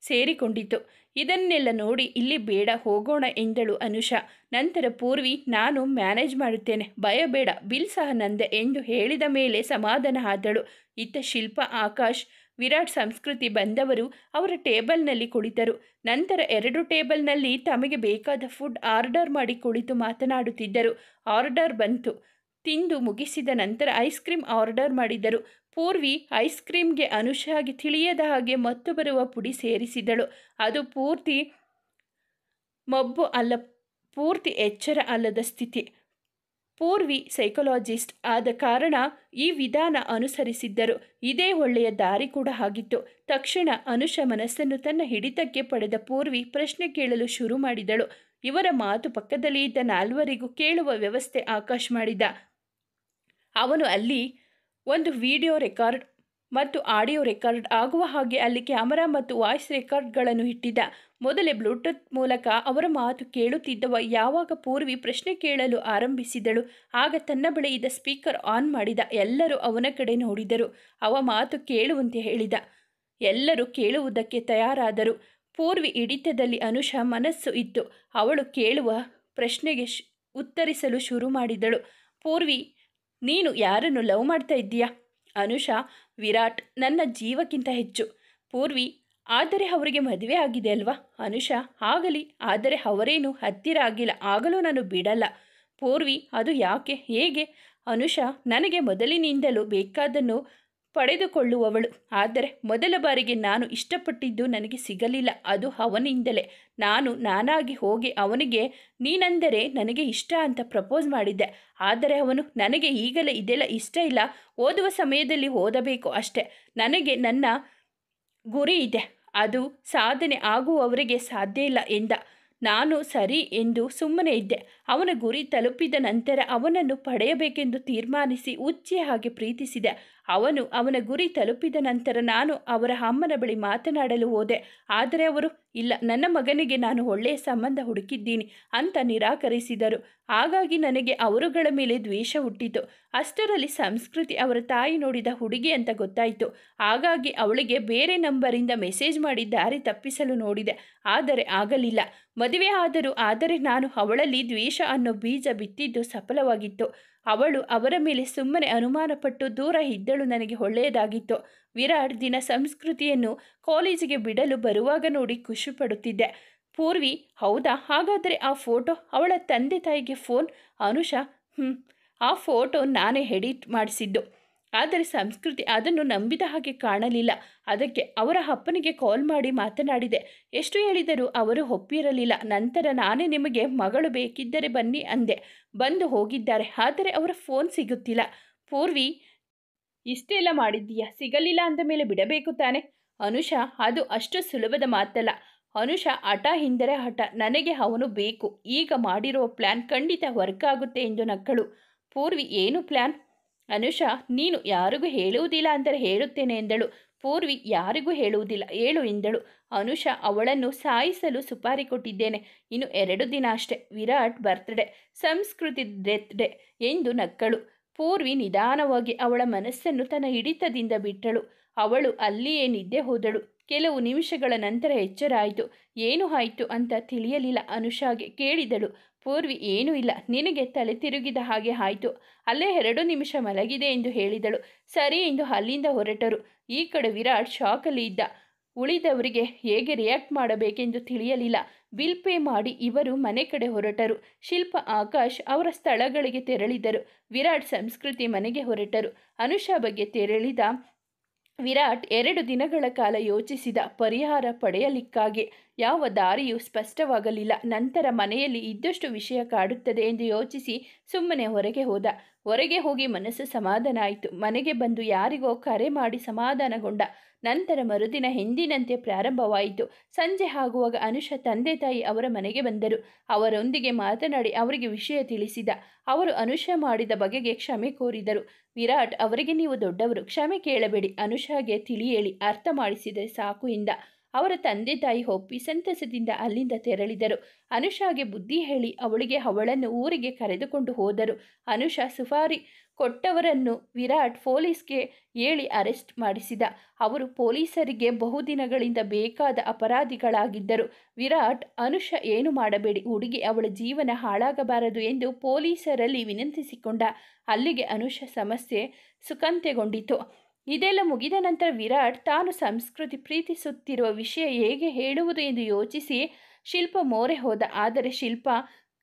ಸೇರಿಕೊಂಡಿತು. ಇದನ್ನೆಲ್ಲ ನೋಡಿ ಇಲ್ಲಿ ಬೇಡ, ಹೋಗೋಣ ಎಂದಳು ಅನುಷಾ. ನಂತರ ಪೂರ್ವಿ, ನಾನು ಮ್ಯಾನೇಜ್ ಮಾಡುತ್ತೇನೆ, ಭಯ ಬೇಡ, ಬಿಲ್ ಸಹ ನಂದೆ ಎಂದು ಹೇಳಿದ ಮೇಲೆ ಸಮಾಧಾನ ಆದಳು. ಇತ್ತ ಶಿಲ್ಪ, ಆಕಾಶ್, ವಿರಾಟ್, ಸಂಸ್ಕೃತಿ ಬಂದವರು ಅವರ ಟೇಬಲ್ನಲ್ಲಿ ಕುಳಿತರು. ನಂತರ 2 ಟೇಬಲ್ನಲ್ಲಿ ತಮಗೆ ಬೇಕಾದ ಫುಡ್ ಆರ್ಡರ್ ಮಾಡಿ ಕುಳಿತು ಮಾತನಾಡುತ್ತಿದ್ದರು. ಆರ್ಡರ್ ಬಂತು. ತಿಂದು ಮುಗಿಸಿದ ನಂತರ ಐಸ್ ಕ್ರೀಮ್ ಆರ್ಡರ್ ಮಾಡಿದರು. ಪೂರ್ವಿ ಐಸ್ ಕ್ರೀಮ್ಗೆ ಅನುಷಾಗೆ ತಿಳಿಯದ ಹಾಗೆ ಮತ್ತು ಬರುವ ಪುಡಿ ಸೇರಿಸಿದಳು. ಅದು ಪೂರ್ತಿ ಮಬ್ಬು ಅಲ್ಲ, ಪೂರ್ತಿ ಎಚ್ಚರ ಅಲ್ಲದ ಸ್ಥಿತಿ. ಪೂರ್ವಿ ಸೈಕಾಲಜಿಸ್ಟ್ ಆದ ಕಾರಣ ಈ ವಿಧಾನ ಅನುಸರಿಸಿದ್ದರು. ಇದೇ ಒಳ್ಳೆಯ ದಾರಿ ಕೂಡ ಆಗಿತ್ತು. ತಕ್ಷಣ ಅನುಷಾ ಮನಸ್ಸನ್ನು ತನ್ನ ಹಿಡಿತಕ್ಕೆ ಪಡೆದ ಪೂರ್ವಿ ಪ್ರಶ್ನೆ ಕೇಳಲು ಶುರು ಮಾಡಿದಳು. ಇವರ ಮಾತು ಪಕ್ಕದಲ್ಲಿ ಇದ್ದ 4 ಕೇಳುವ ವ್ಯವಸ್ಥೆ ಆಕಾಶ್ ಮಾಡಿದ. ಅವನು ಅಲ್ಲಿ ಒಂದು ವಿಡಿಯೋ ರೆಕಾರ್ಡ್ ಮತ್ತು ಆಡಿಯೋ ರೆಕಾರ್ಡ್ ಆಗುವ ಹಾಗೆ ಅಲ್ಲಿ ಕ್ಯಾಮರಾ ಮತ್ತು ವಾಯ್ಸ್ ರೆಕಾರ್ಡ್ಗಳನ್ನು ಇಟ್ಟಿದ್ದ. ಮೊದಲೇ ಬ್ಲೂಟೂತ್ ಮೂಲಕ ಅವರ ಮಾತು ಕೇಳುತ್ತಿದ್ದವ. ಯಾವಾಗ ಪೂರ್ವಿ ಪ್ರಶ್ನೆ ಕೇಳಲು ಆರಂಭಿಸಿದಳು ಆಗ ತನ್ನ ಬಳಿ ಇದ್ದ ಸ್ಪೀಕರ್ ಆನ್ ಮಾಡಿದ. ಎಲ್ಲರೂ ಅವನ ಕಡೆ ನೋಡಿದರು. ಅವ ಮಾತು ಕೇಳುವಂತೆ ಹೇಳಿದ. ಎಲ್ಲರೂ ಕೇಳುವುದಕ್ಕೆ ತಯಾರಾದರು. ಪೂರ್ವಿ ಹಿಡಿತದಲ್ಲಿ ಅನುಷಾ ಮನಸ್ಸು ಇತ್ತು. ಅವಳು ಕೇಳುವ ಪ್ರಶ್ನೆಗೆ ಉತ್ತರಿಸಲು ಶುರು ಮಾಡಿದಳು. ಪೂರ್ವಿ, ನೀನು ಯಾರನ್ನು ಲವ್ ಮಾಡ್ತಾ ಇದ್ದೀಯಾ? ಅನುಷಾ, ವಿರಾಟ್, ನನ್ನ ಜೀವಕ್ಕಿಂತ ಹೆಚ್ಚು. ಪೂರ್ವಿ, ಆದರೆ ಅವರಿಗೆ ಮದುವೆ ಆಗಿದೆ ಅಲ್ವಾ? ಅನುಷಾ, ಆಗಲಿ, ಆದರೆ ಅವರೇನು ಹತ್ತಿರ ಆಗಿಲ್ಲ, ಆಗಲೂ ನಾನು ಬಿಡಲ್ಲ. ಪೂರ್ವಿ, ಅದು ಯಾಕೆ, ಹೇಗೆ? ಅನುಷಾ, ನನಗೆ ಮೊದಲಿನಿಂದಲೂ ಬೇಕಾದನ್ನು ಪಡೆದುಕೊಳ್ಳುವವಳು, ಆದರೆ ಮೊದಲ ಬಾರಿಗೆ ನಾನು ಇಷ್ಟಪಟ್ಟಿದ್ದು ನನಗೆ ಸಿಗಲಿಲ್ಲ. ಅದು ಅವನಿಂದಲೇ. ನಾನಾಗಿ ಹೋಗಿ ಅವನಿಗೆ ನೀನೆಂದರೆ ನನಗೆ ಇಷ್ಟ ಅಂತ ಪ್ರಪೋಸ್ ಮಾಡಿದ್ದೆ. ಆದರೆ ಅವನು, ನನಗೆ ಈಗಲೇ ಇದೆಲ್ಲ ಇಷ್ಟ ಇಲ್ಲ, ಓದುವ ಸಮಯದಲ್ಲಿ ಓದಬೇಕು ಅಷ್ಟೆ, ನನಗೆ ನನ್ನ ಗುರಿ ಇದೆ, ಅದು ಸಾಧನೆ ಆಗುವವರೆಗೆ ಸಾಧ್ಯ ಇಲ್ಲ ಎಂದ. ನಾನು ಸರಿ ಎಂದು ಸುಮ್ಮನೆ ಇದ್ದೆ. ಅವನ ಗುರಿ ತಲುಪಿದ ನಂತರ ಅವನನ್ನು ಪಡೆಯಬೇಕೆಂದು ತೀರ್ಮಾನಿಸಿ ಹುಚ್ಚಿ ಹಾಗೆ ಪ್ರೀತಿಸಿದೆ. ಅವನ ಗುರಿ ತಲುಪಿದ ನಂತರ ನಾನು ಅವರ ಅಮ್ಮನ ಬಳಿ ಮಾತನಾಡಲು ಹೋದೆ. ಆದರೆ ಅವರು, ಇಲ್ಲ, ನನ್ನ ಮಗನಿಗೆ ನಾನು ಒಳ್ಳೆಯ ಸಂಬಂಧ ಹುಡುಕಿದ್ದೀನಿ ಅಂತ ನಿರಾಕರಿಸಿದರು. ಹಾಗಾಗಿ ನನಗೆ ಅವರುಗಳ ಮೇಲೆ ದ್ವೇಷ ಹುಟ್ಟಿತು. ಅಷ್ಟರಲ್ಲಿ ಸಂಸ್ಕೃತಿ ಅವರ ತಾಯಿ ನೋಡಿದ ಹುಡುಗಿ ಅಂತ ಗೊತ್ತಾಯಿತು. ಹಾಗಾಗಿ ಅವಳಿಗೆ ಬೇರೆ ನಂಬರಿಂದ ಮೆಸೇಜ್ ಮಾಡಿ ದಾರಿ ತಪ್ಪಿಸಲು ನೋಡಿದೆ, ಆದರೆ ಆಗಲಿಲ್ಲ. ಮದುವೆ ಆದರು, ಆದರೆ ನಾನು ಅವಳಲ್ಲಿ ದ್ವೇಷ ಅನ್ನೋ ಬೀಜ ಬಿತ್ತಿದ್ದು ಸಫಲವಾಗಿತ್ತು. ಅವಳು ಅವರ ಮೇಲೆ ಸುಮ್ಮನೆ ಅನುಮಾನಪಟ್ಟು ದೂರ ಇದ್ದಳು, ನನಗೆ ಒಳ್ಳೆಯದಾಗಿತ್ತು. ವಿರಾಟ್ ದಿನ ಸಂಸ್ಕೃತಿಯನ್ನು ಕಾಲೇಜಿಗೆ ಬಿಡಲು ಬರುವಾಗ ನೋಡಿ ಖುಷಿ ಪಡುತ್ತಿದ್ದೆ. ಪೂರ್ವಿ, ಹೌದಾ, ಹಾಗಾದರೆ ಆ ಫೋಟೋ ಅವಳ ತಂದೆ ತಾಯಿಗೆ ಫೋನ್? ಅನುಷಾ, ಆ ಫೋಟೋ ನಾನೇ ಎಡಿಟ್ ಮಾಡಿಸಿದ್ದು. ಆದರೆ ಸಂಸ್ಕೃತಿ ಅದನ್ನು ನಂಬಿದ ಹಾಗೆ ಕಾಣಲಿಲ್ಲ. ಅದಕ್ಕೆ ಅವರ ಅಪ್ಪನಿಗೆ ಕಾಲ್ ಮಾಡಿ ಮಾತನಾಡಿದೆ. ಎಷ್ಟು ಹೇಳಿದರೂ ಅವರು ಒಪ್ಪಿರಲಿಲ್ಲ. ನಂತರ ನಾನೇ ನಿಮಗೆ ಮಗಳು ಬೇಕಿದ್ದರೆ ಬನ್ನಿ ಅಂದೆ. ಬಂದು ಹೋಗಿದ್ದಾರೆ, ಆದರೆ ಅವರ ಫೋನ್ ಸಿಗುತ್ತಿಲ್ಲ. ಪೂರ್ವಿ, ಇಷ್ಟೆಲ್ಲ ಮಾಡಿದ್ದೀಯಾ, ಸಿಗಲಿಲ್ಲ ಅಂದ ಮೇಲೆ ಬಿಡಬೇಕು ತಾನೆ? ಅನುಷಾ, ಅದು ಅಷ್ಟು ಸುಲಭದ ಮಾತಲ್ಲ. ಅನುಷಾ, ಹಠ ಎಂದರೆ ಹಠ, ನನಗೆ ಅವನು ಬೇಕು. ಈಗ ಮಾಡಿರುವ ಪ್ಲ್ಯಾನ್ ಖಂಡಿತ ವರ್ಕ್ ಆಗುತ್ತೆ ಎಂದು ನಕ್ಕಳು. ಪೂರ್ವಿ, ಏನು ಪ್ಲ್ಯಾನ್? ಅನುಷಾ, ನೀನು ಯಾರಿಗೂ ಹೇಳುವುದಿಲ್ಲ ಅಂದರೆ ಹೇಳುತ್ತೇನೆ ಎಂದಳು. ಪೂರ್ವಿ, ಯಾರಿಗೂ ಹೇಳುವುದಿಲ್ಲ, ಹೇಳು ಎಂದಳು. ಅನುಷಾ, ಅವಳನ್ನು ಸಾಯಿಸಲು ಸುಪಾರಿ ಕೊಟ್ಟಿದ್ದೇನೆ. ಇನ್ನು 2 ದಿನ ಅಷ್ಟೇ. ವಿರಾಟ್ ಬರ್ತ್ಡೇ, ಸಂಸ್ಕೃತಿ ಡೆತ್ ಡೇ ಎಂದು ನಕ್ಕಳು. ಪೂರ್ವಿ ನಿಧಾನವಾಗಿ ಅವಳ ಮನಸ್ಸನ್ನು ತನ್ನ ಹಿಡಿತದಿಂದ ಬಿಟ್ಟಳು. ಅವಳು ಅಲ್ಲಿಯೇ ನಿದ್ದೆ ಹೋದಳು. ಕೆಲವು ನಿಮಿಷಗಳ ನಂತರ ಎಚ್ಚರ ಆಯಿತು. ಏನು ಆಯಿತು ಅಂತ ತಿಳಿಯಲಿಲ್ಲ. ಅನುಷಾಗೆ ಕೇಳಿದಳು. ಪೂರ್ವಿ ಏನೂ ಇಲ್ಲ, ನಿನಗೆ ತಲೆ ತಿರುಗಿದ ಹಾಗೆ ಆಯಿತು, ಅಲ್ಲೇ 2 ನಿಮಿಷ ಮಲಗಿದೆ ಎಂದು ಹೇಳಿದಳು. ಸರಿ ಎಂದು ಅಲ್ಲಿಂದ ಹೊರಟರು. ಈ ಕಡೆ ವಿರಾಟ್ ಶಾಕಲ್ಲಿ ಇದ್ದ. ಉಳಿದವರಿಗೆ ಹೇಗೆ ರಿಯಾಕ್ಟ್ ಮಾಡಬೇಕೆಂದು ತಿಳಿಯಲಿಲ್ಲ. ಬಿಲ್ ಪೇ ಮಾಡಿ ಇವರು ಮನೆ ಕಡೆ ಹೊರಟರು. ಶಿಲ್ಪ, ಆಕಾಶ್ ಅವರ ಸ್ಥಳಗಳಿಗೆ ತೆರಳಿದರು. ವಿರಾಟ್, ಸಂಸ್ಕೃತಿ ಮನೆಗೆ ಹೊರಟರು. ಅನುಷಾ ಬಗ್ಗೆ ತೆರಳಿದ ವಿರಾಟ್ 2 ದಿನಗಳ ಕಾಲ ಯೋಚಿಸಿದ. ಪರಿಹಾರ ಪಡೆಯಲಿಕ್ಕಾಗಿ ಯಾವ ದಾರಿಯೂ ಸ್ಪಷ್ಟವಾಗಲಿಲ್ಲ. ನಂತರ ಮನೆಯಲ್ಲಿ ಇದ್ದಷ್ಟು ವಿಷಯ ಕಾಡುತ್ತದೆ ಎಂದು ಯೋಚಿಸಿ ಸುಮ್ಮನೆ ಹೊರಗೆ ಹೋದ. ಹೊರಗೆ ಹೋಗಿ ಮನಸ್ಸು ಸಮಾಧಾನ ಆಯಿತು. ಮನೆಗೆ ಬಂದು ಯಾರಿಗೋ ಕರೆ ಮಾಡಿ ಸಮಾಧಾನಗೊಂಡ. ನಂತರ ಮರುದಿನ ಎಂದಿನಂತೆ ಪ್ರಾರಂಭವಾಯಿತು. ಸಂಜೆ ಆಗುವಾಗ ಅನುಷಾ ತಂದೆ ತಾಯಿ ಅವರ ಮನೆಗೆ ಬಂದರು. ಅವರೊಂದಿಗೆ ಮಾತನಾಡಿ ಅವರಿಗೆ ವಿಷಯ ತಿಳಿಸಿದ. ಅವರು ಅನುಷಾ ಮಾಡಿದ ಬಗೆಗೆ ಕ್ಷಮೆ ಕೋರಿದರು. ವಿರಾಟ್ ಅವರಿಗೆ, ನೀವು ದೊಡ್ಡವರು, ಕ್ಷಮೆ ಕೇಳಬೇಡಿ, ಅನುಷಾಗೆ ತಿಳಿ ಹೇಳಿ ಅರ್ಥ ಮಾಡಿಸಿದರೆ ಸಾಕು ಎಂದ. ಅವರ ತಂದೆ ತಾಯಿ ಒಪ್ಪಿ ಸಂತಸದಿಂದ ಅಲ್ಲಿಂದ ತೆರಳಿದರು. ಅನುಷಾಗೆ ಬುದ್ಧಿ ಹೇಳಿ ಅವಳನ್ನು ಊರಿಗೆ ಕರೆದುಕೊಂಡು ಹೋದರು. ಅನುಷಾ ಸುಪಾರಿ ಕೊಟ್ಟವರನ್ನು ವಿರಾಟ್ ಪೊಲೀಸ್ಗೆ ಹೇಳಿ ಅರೆಸ್ಟ್ ಮಾಡಿಸಿದ. ಅವರು ಪೊಲೀಸರಿಗೆ ಬಹುದಿನಗಳಿಂದ ಬೇಕಾದ ಅಪರಾಧಿಗಳಾಗಿದ್ದರು. ವಿರಾಟ್, ಅನುಷಾ ಏನು ಮಾಡಬೇಡಿ, ಹುಡುಗಿ ಅವಳ ಜೀವನ ಹಾಳಾಗಬಾರದು ಎಂದು ಪೊಲೀಸರಲ್ಲಿ ವಿನಂತಿಸಿಕೊಂಡ. ಅಲ್ಲಿಗೆ ಅನುಷಾ ಸಮಸ್ಯೆ ಸುಖಾಂತ್ಯಗೊಂಡಿತು. ಇದೆಲ್ಲ ಮುಗಿದ ನಂತರ ವಿರಾಟ್ ತಾನು ಸಂಸ್ಕೃತಿ ಪ್ರೀತಿಸುತ್ತಿರುವ ವಿಷಯ ಹೇಗೆ ಹೇಳುವುದು ಎಂದು ಯೋಚಿಸಿ ಶಿಲ್ಪ ಮೋರೆ ಹೋದ. ಆದರೆ ಶಿಲ್ಪ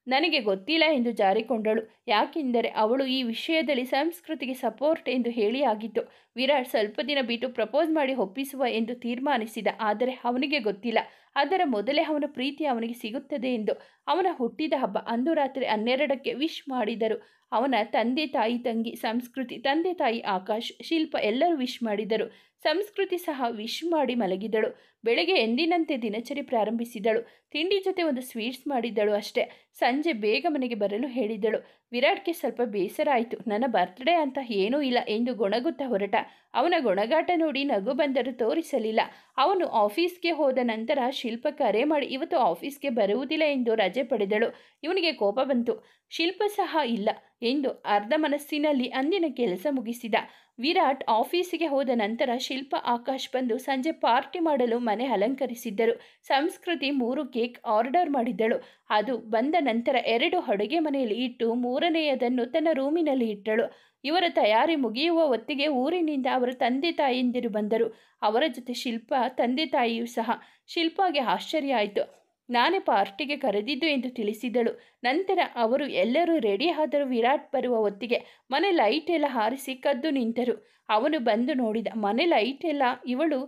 ನನಗೆ ಗೊತ್ತಿಲ್ಲ ಎಂದು ಜಾರಿಕೊಂಡಳು. ಯಾಕೆಂದರೆ ಅವಳು ಈ ವಿಷಯದಲ್ಲಿ ಸಂಸ್ಕೃತಿಗೆ ಸಪೋರ್ಟ್ ಎಂದು ಹೇಳಿ ಆಗಿತ್ತು. ವಿರಾಟ್ ಸ್ವಲ್ಪ ದಿನ ಬಿಟ್ಟು ಪ್ರಪೋಸ್ ಮಾಡಿ ಒಪ್ಪಿಸುವ ಎಂದು ತೀರ್ಮಾನಿಸಿದ. ಆದರೆ ಅವನಿಗೆ ಗೊತ್ತಿಲ್ಲ, ಅದರ ಮೊದಲೇ ಅವನ ಪ್ರೀತಿ ಅವನಿಗೆ ಸಿಗುತ್ತದೆ ಎಂದು. ಅವನ ಹುಟ್ಟಿದ ಹಬ್ಬ ಅಂದು ರಾತ್ರಿ 12ಕ್ಕೆ ವಿಶ್ ಮಾಡಿದರು. ಅವನ ತಂದೆ ತಾಯಿ, ತಂಗಿ ಸಂಸ್ಕೃತಿ, ತಂದೆ ತಾಯಿ ಆಕಾಶ್, ಶಿಲ್ಪ ಎಲ್ಲರೂ ವಿಶ್ ಮಾಡಿದರು. ಸಂಸ್ಕೃತಿ ಸಹ ವಿಶ್ ಮಾಡಿ ಮಲಗಿದಳು. ಬೆಳಗ್ಗೆ ಎಂದಿನಂತೆ ದಿನಚರಿ ಪ್ರಾರಂಭಿಸಿದಳು. ತಿಂಡಿ ಜೊತೆ ಒಂದು ಸ್ವೀಟ್ಸ್ ಮಾಡಿದ್ದಳು ಅಷ್ಟೇ. ಸಂಜೆ ಬೇಗ ಮನೆಗೆ ಬರಲು ಹೇಳಿದಳು. ವಿರಾಟ್ಗೆ ಸ್ವಲ್ಪ ಬೇಸರ ಆಯಿತು. ನನ್ನ ಬರ್ತ್ಡೇ ಅಂತ ಏನೂ ಇಲ್ಲ ಎಂದು ಗೊಣಗುತ್ತಾ ಹೊರಟ. ಅವನ ಗೊಣಗಾಟ ನೋಡಿ ನಗು ಬಂದರೂ ತೋರಿಸಲಿಲ್ಲ. ಅವನು ಆಫೀಸ್ಗೆ ಹೋದ ನಂತರ ಶಿಲ್ಪ ಕರೆ ಮಾಡಿ ಇವತ್ತು ಆಫೀಸ್ಗೆ ಬರುವುದಿಲ್ಲ ಎಂದು ರಜೆ ಪಡೆದಳು. ಇವನಿಗೆ ಕೋಪ ಬಂತು. ಶಿಲ್ಪ ಸಹ ಇಲ್ಲ ಎಂದು ಅರ್ಧ ಮನಸ್ಸಿನಲ್ಲಿ ಅಂದಿನ ಕೆಲಸ ಮುಗಿಸಿದ. ವಿರಾಟ್ ಆಫೀಸಿಗೆ ಹೋದ ನಂತರ ಶಿಲ್ಪ, ಆಕಾಶ್ ಬಂದು ಸಂಜೆ ಪಾರ್ಟಿ ಮಾಡಲು ಮನೆ ಅಲಂಕರಿಸಿದ್ದರು. ಸಂಸ್ಕೃತಿ 3 ಕೇಕ್ ಆರ್ಡರ್ ಮಾಡಿದ್ದಳು. ಅದು ಬಂದ ನಂತರ 2 ಅಡುಗೆ ಮನೆಯಲ್ಲಿ ಇಟ್ಟು 3ನೇಯದನ್ನು ತನ್ನ ರೂಮಿನಲ್ಲಿ ಇಟ್ಟಳು. ಇವರ ತಯಾರಿ ಮುಗಿಯುವ ಹೊತ್ತಿಗೆ ಊರಿನಿಂದ ಅವರ ತಂದೆ ತಾಯಿಯಂದಿರು ಬಂದರು. ಅವರ ಜೊತೆ ಶಿಲ್ಪ ತಂದೆ ತಾಯಿಯೂ ಸಹ. ಶಿಲ್ಪಾಗೆ ಆಶ್ಚರ್ಯ ಆಯಿತು. ನಾನೇ ಪಾರ್ಟಿಗೆ ಕರೆದಿದ್ದು ಎಂದು ತಿಳಿಸಿದಳು. ನಂತರ ಅವರು ಎಲ್ಲರೂ ರೆಡಿ ಆದರು. ವಿರಾಟ್ ಬರುವ ಹೊತ್ತಿಗೆ ಮನೆ ಲೈಟ್ ಎಲ್ಲ ಹಾರಿಸಿ ಕದ್ದು ನಿಂತರು. ಅವನು ಬಂದು ನೋಡಿದ. ಮನೆ ಲೈಟ್ ಎಲ್ಲ ಇವಳು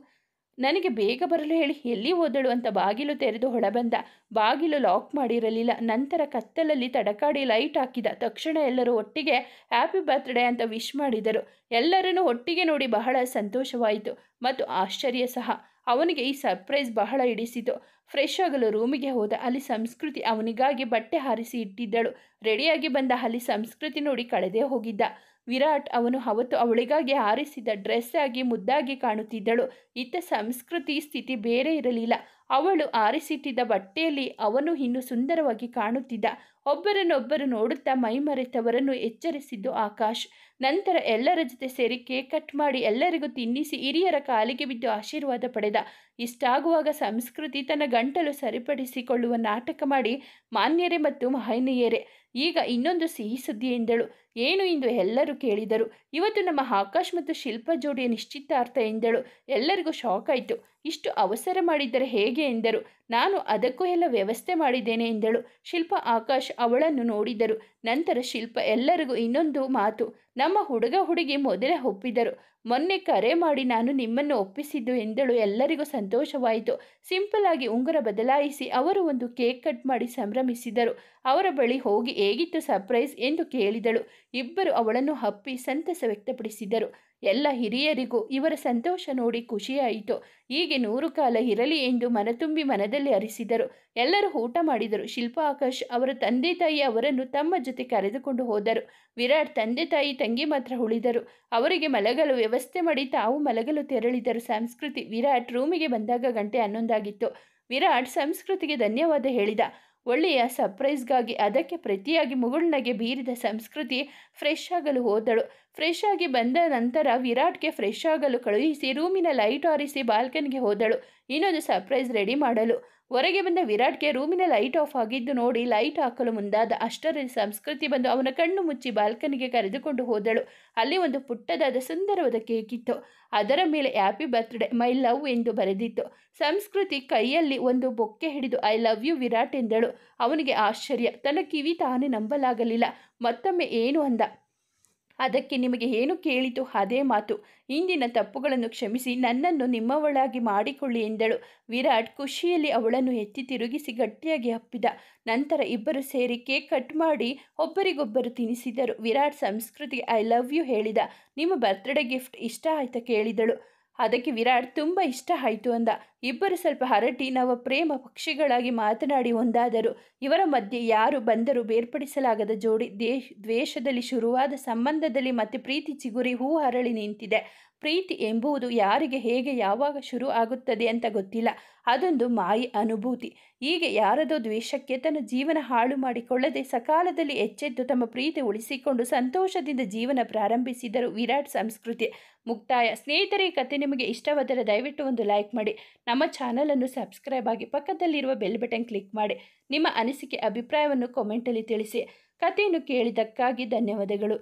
ನನಗೆ ಬೇಗ ಬರಲು ಹೇಳಿ ಎಲ್ಲಿ ಹೋದಳು ಅಂತ ಬಾಗಿಲು ತೆರೆದು ಹೊಳಬಂದ. ಬಾಗಿಲು ಲಾಕ್ ಮಾಡಿರಲಿಲ್ಲ. ನಂತರ ಕತ್ತಲಲ್ಲಿ ತಡಕಾಡಿ ಲೈಟ್ ಹಾಕಿದ. ತಕ್ಷಣ ಎಲ್ಲರೂ ಒಟ್ಟಿಗೆ ಹ್ಯಾಪಿ ಬರ್ತ್ಡೇ ಅಂತ ವಿಶ್ ಮಾಡಿದರು. ಎಲ್ಲರನ್ನೂ ಒಟ್ಟಿಗೆ ನೋಡಿ ಬಹಳ ಸಂತೋಷವಾಯಿತು ಮತ್ತು ಆಶ್ಚರ್ಯ ಸಹ. ಅವನಿಗೆ ಈ ಸರ್ಪ್ರೈಸ್ ಬಹಳ ಹಿಡಿಸಿತು. ಫ್ರೆಶ್ ಆಗಲು ರೂಮಿಗೆ ಹೋದ. ಅಲ್ಲಿ ಸಂಸ್ಕೃತಿ ಅವನಿಗಾಗಿ ಬಟ್ಟೆ ಹಾರಿಸಿ ಇಟ್ಟಿದ್ದಳು. ರೆಡಿಯಾಗಿ ಬಂದ. ಅಲ್ಲಿ ಸಂಸ್ಕೃತಿ ನೋಡಿ ಕಳೆದೇ ಹೋಗಿದ್ದ. ವಿರಾಟ್ ಅವನು ಅವತ್ತು ಅವಳಿಗಾಗಿ ಹಾರಿಸಿದ ಡ್ರೆಸ್ ಆಗಿ ಮುದ್ದಾಗಿ ಕಾಣುತ್ತಿದ್ದಳು. ಇತ್ತ ಸಂಸ್ಕೃತಿ ಸ್ಥಿತಿ ಬೇರೆ ಇರಲಿಲ್ಲ. ಅವಳು ಆರಿಸಿಟ್ಟಿದ್ದ ಬಟ್ಟೆಯಲ್ಲಿ ಅವನು ಇನ್ನೂ ಸುಂದರವಾಗಿ ಕಾಣುತ್ತಿದ್ದ. ಒಬ್ಬರನ್ನೊಬ್ಬರು ನೋಡುತ್ತಾ ಮೈಮರೆತವರನ್ನು ಎಚ್ಚರಿಸಿದ್ದು ಆಕಾಶ್. ನಂತರ ಎಲ್ಲರ ಜೊತೆ ಸೇರಿ ಕೇಕ್ ಕಟ್ ಮಾಡಿ ಎಲ್ಲರಿಗೂ ತಿನ್ನಿಸಿ ಹಿರಿಯರ ಕಾಲಿಗೆ ಬಿದ್ದು ಆಶೀರ್ವಾದ ಪಡೆದ. ಇಷ್ಟಾಗುವಾಗ ಸಂಸ್ಕೃತಿ ತನ್ನ ಗಂಟಲು ಸರಿಪಡಿಸಿಕೊಳ್ಳುವ ನಾಟಕ ಮಾಡಿ, ಮಾನ್ಯರೇ ಮತ್ತು ಮಹನೀಯರೇ, ಈಗ ಇನ್ನೊಂದು ಸಿಹಿ ಸುದ್ದಿ ಎಂದಳು. ಏನು ಎಂದು ಎಲ್ಲರೂ ಕೇಳಿದರು. ಇವತ್ತು ನಮ್ಮ ಆಕಾಶ್ ಮತ್ತು ಶಿಲ್ಪ ಜೋಡಿಯ ನಿಶ್ಚಿತಾರ್ಥ ಎಂದಳು. ಎಲ್ಲರಿಗೂ ಶಾಕ್ ಆಯಿತು. ಇಷ್ಟು ಅವಸರ ಮಾಡಿದ್ದರೆ ಹೇಗೆ ಎಂದರು. ನಾನು ಅದಕ್ಕೂ ಎಲ್ಲ ವ್ಯವಸ್ಥೆ ಮಾಡಿದ್ದೇನೆ ಎಂದಳು. ಶಿಲ್ಪ, ಆಕಾಶ್ ಅವಳನ್ನು ನೋಡಿದರು. ನಂತರ ಶಿಲ್ಪ ಎಲ್ಲರಿಗೂ ಇನ್ನೊಂದು ಮಾತು. ನಮ್ಮ ಹುಡುಗ ಹುಡುಗಿ ಮೊದಲೇ ಒಪ್ಪಿದರು. ಮೊನ್ನೆ ಕರೆ ಮಾಡಿ ನಾನು ನಿಮ್ಮನ್ನು ಒಪ್ಪಿಸಿದ್ದು ಎಂದಳು. ಎಲ್ಲರಿಗೂ ಸಂತೋಷವಾಯಿತು. ಸಿಂಪಲ್ ಆಗಿ ಉಂಗುರ ಬದಲಾಯಿಸಿ ಅವರು ಒಂದು ಕೇಕ್ ಕಟ್ ಮಾಡಿ ಸಂಭ್ರಮಿಸಿದರು. ಅವರ ಬಳಿ ಹೋಗಿ ಹೇಗಿತ್ತು ಸರ್ಪ್ರೈಸ್ ಎಂದು ಕೇಳಿದಳು. ಇಬ್ಬರು ಅವಳನ್ನು ಹಪ್ಪಿ ಸಂತಸ ವ್ಯಕ್ತಪಡಿಸಿದರು. ಎಲ್ಲ ಹಿರಿಯರಿಗೂ ಇವರ ಸಂತೋಷ ನೋಡಿ ಖುಷಿಯಾಯಿತು. ಹೀಗೆ 100 ಕಾಲ ಇರಲಿ ಎಂದು ಮನತುಂಬಿ ಮನದಲ್ಲಿ ಹರಿಸಿದರು. ಎಲ್ಲರೂ ಊಟ ಮಾಡಿದರು. ಶಿಲ್ಪ, ಆಕಾಶ್ ಅವರ ತಂದೆ ತಾಯಿ ಅವರನ್ನು ತಮ್ಮ ಜೊತೆ ಕರೆದುಕೊಂಡು ಹೋದರು. ವಿರಾಟ್ ತಂದೆ ತಾಯಿ ತಂಗಿ ಮಾತ್ರ ಉಳಿದರು. ಅವರಿಗೆ ಮಲಗಲು ವ್ಯವಸ್ಥೆ ಮಾಡಿ ತಾವು ಮಲಗಲು ತೆರಳಿದರು. ಸಂಸ್ಕೃತಿ ವಿರಾಟ್ ರೂಮಿಗೆ ಬಂದಾಗ ಗಂಟೆ 11 ಆಗಿತ್ತು. ವಿರಾಟ್ ಸಂಸ್ಕೃತಿಗೆ ಧನ್ಯವಾದ ಹೇಳಿದ. ಒಳ್ಳೆಯ ಸರ್ಪ್ರೈಸ್ಗಾಗಿ ಅದಕ್ಕೆ ಪ್ರತಿಯಾಗಿ ಮುಗುಳ್ನಗೆ ಬೀರಿದ ಸಂಸ್ಕೃತಿ ಫ್ರೆಶ್ ಆಗಲು ಹೋದಳು. ಫ್ರೆಶ್ ಆಗಿ ಬಂದ ನಂತರ ವಿರಾಟ್ಗೆ ಫ್ರೆಶ್ ಆಗಲು ಕಳುಹಿಸಿ ರೂಮಿನ ಲೈಟ್ ಆರಿಸಿ ಬಾಲ್ಕನಿಗೆ ಹೋದಳು ಇನ್ನೊಂದು ಸರ್ಪ್ರೈಸ್ ರೆಡಿ ಮಾಡಲು. ಹೊರಗೆ ಬಂದ ವಿರಾಟ್ಗೆ ರೂಮಿನ ಲೈಟ್ ಆಫ್ ಆಗಿದ್ದು ನೋಡಿ ಲೈಟ್ ಹಾಕಲು ಮುಂದಾದ. ಅಷ್ಟರಲ್ಲಿ ಸಂಸ್ಕೃತಿ ಬಂದು ಅವನ ಕಣ್ಣು ಮುಚ್ಚಿ ಬಾಲ್ಕನಿಗೆ ಕರೆದುಕೊಂಡು ಹೋದಳು. ಅಲ್ಲಿ ಒಂದು ಪುಟ್ಟದಾದ ಸುಂದರವಾದ ಕೇಕ್ ಇತ್ತು. ಅದರ ಮೇಲೆ ಹ್ಯಾಪಿ ಬರ್ತ್ಡೇ ಮೈ ಲವ್ ಎಂದು ಬರೆದಿತ್ತು. ಸಂಸ್ಕೃತಿ ಕೈಯಲ್ಲಿ ಒಂದು ಬೊಕ್ಕೆ ಹಿಡಿದು ಐ ಲವ್ ಯು ವಿರಾಟ್ ಎಂದಳು. ಅವನಿಗೆ ಆಶ್ಚರ್ಯ, ತನ್ನ ಕಿವಿ ತಾನೇ ನಂಬಲಾಗಲಿಲ್ಲ. ಮತ್ತೊಮ್ಮೆ ಏನು ಅಂದ. ಅದಕ್ಕೆ ನಿಮಗೆ ಏನು ಕೇಳಿತು ಅದೇ ಮಾತು. ಇಂದಿನ ತಪ್ಪುಗಳನ್ನು ಕ್ಷಮಿಸಿ ನನ್ನನ್ನು ನಿಮ್ಮವಳಾಗಿ ಮಾಡಿಕೊಳ್ಳಿ ಎಂದಳು. ವಿರಾಟ್ ಖುಷಿಯಲ್ಲಿ ಅವಳನ್ನು ಎತ್ತಿ ತಿರುಗಿಸಿ ಗಟ್ಟಿಯಾಗಿ ಅಪ್ಪಿದ. ನಂತರ ಇಬ್ಬರು ಸೇರಿ ಕೇಕ್ ಕಟ್ ಮಾಡಿ ಒಬ್ಬರಿಗೊಬ್ಬರು ತಿನ್ನಿಸಿದರು. ವಿರಾಟ್ ಸಂಸ್ಕೃತಿಗೆ ಐ ಲವ್ ಯು ಹೇಳಿದ. ನಿಮ್ಮ ಬರ್ತ್ಡೇ ಗಿಫ್ಟ್ ಇಷ್ಟ ಆಯ್ತಾ ಕೇಳಿದಳು. ಅದಕ್ಕೆ ವಿರಾಟ್ ತುಂಬ ಇಷ್ಟ ಆಯಿತು ಅಂದ. ಇಬ್ಬರು ಸ್ವಲ್ಪ ಹರಟಿ ನವ ಪ್ರೇಮ ಪಕ್ಷಿಗಳಾಗಿ ಮಾತನಾಡಿ ಒಂದಾದರು. ಇವರ ಮಧ್ಯೆ ಯಾರು ಬಂದರೂ ಬೇರ್ಪಡಿಸಲಾಗದ ಜೋಡಿ. ದ್ವೇಷದಲ್ಲಿ ಶುರುವಾದ ಸಂಬಂಧದಲ್ಲಿ ಮತ್ತೆ ಪ್ರೀತಿ ಚಿಗುರಿ ಹೂ ಅರಳಿ ನಿಂತಿದೆ. ಪ್ರೀತಿ ಎಂಬುದು ಯಾರಿಗೆ ಹೇಗೆ ಯಾವಾಗ ಶುರು ಆಗುತ್ತದೆ ಅಂತ ಗೊತ್ತಿಲ್ಲ. ಅದೊಂದು ಮಾಯೆ ಅನುಭೂತಿ. ಹೀಗೆ ಯಾರದೋ ದ್ವೇಷಕ್ಕೆ ತನ್ನ ಜೀವನ ಹಾಳು ಮಾಡಿಕೊಳ್ಳದೆ ಸಕಾಲದಲ್ಲಿ ಎಚ್ಚೆತ್ತು ತಮ್ಮ ಪ್ರೀತಿ ಉಳಿಸಿಕೊಂಡು ಸಂತೋಷದಿಂದ ಜೀವನ ಪ್ರಾರಂಭಿಸಿದರು ವಿರಾಟ್ ಸಂಸ್ಕೃತಿ. ಮುಕ್ತಾಯ. ಸ್ನೇಹಿತರೆ, ಈ ಕಥೆ ನಿಮಗೆ ಇಷ್ಟವಾದರೆ ದಯವಿಟ್ಟು ಒಂದು ಲೈಕ್ ಮಾಡಿ, ನಮ್ಮ ಚಾನಲನ್ನು ಸಬ್ಸ್ಕ್ರೈಬ್ ಆಗಿ ಪಕ್ಕದಲ್ಲಿರುವ ಬೆಲ್ ಬಟನ್ ಕ್ಲಿಕ್ ಮಾಡಿ. ನಿಮ್ಮ ಅನಿಸಿಕೆ ಅಭಿಪ್ರಾಯವನ್ನು ಕಾಮೆಂಟಲ್ಲಿ ತಿಳಿಸಿ. ಕಥೆಯನ್ನು ಕೇಳಿದ್ದಕ್ಕಾಗಿ ಧನ್ಯವಾದಗಳು.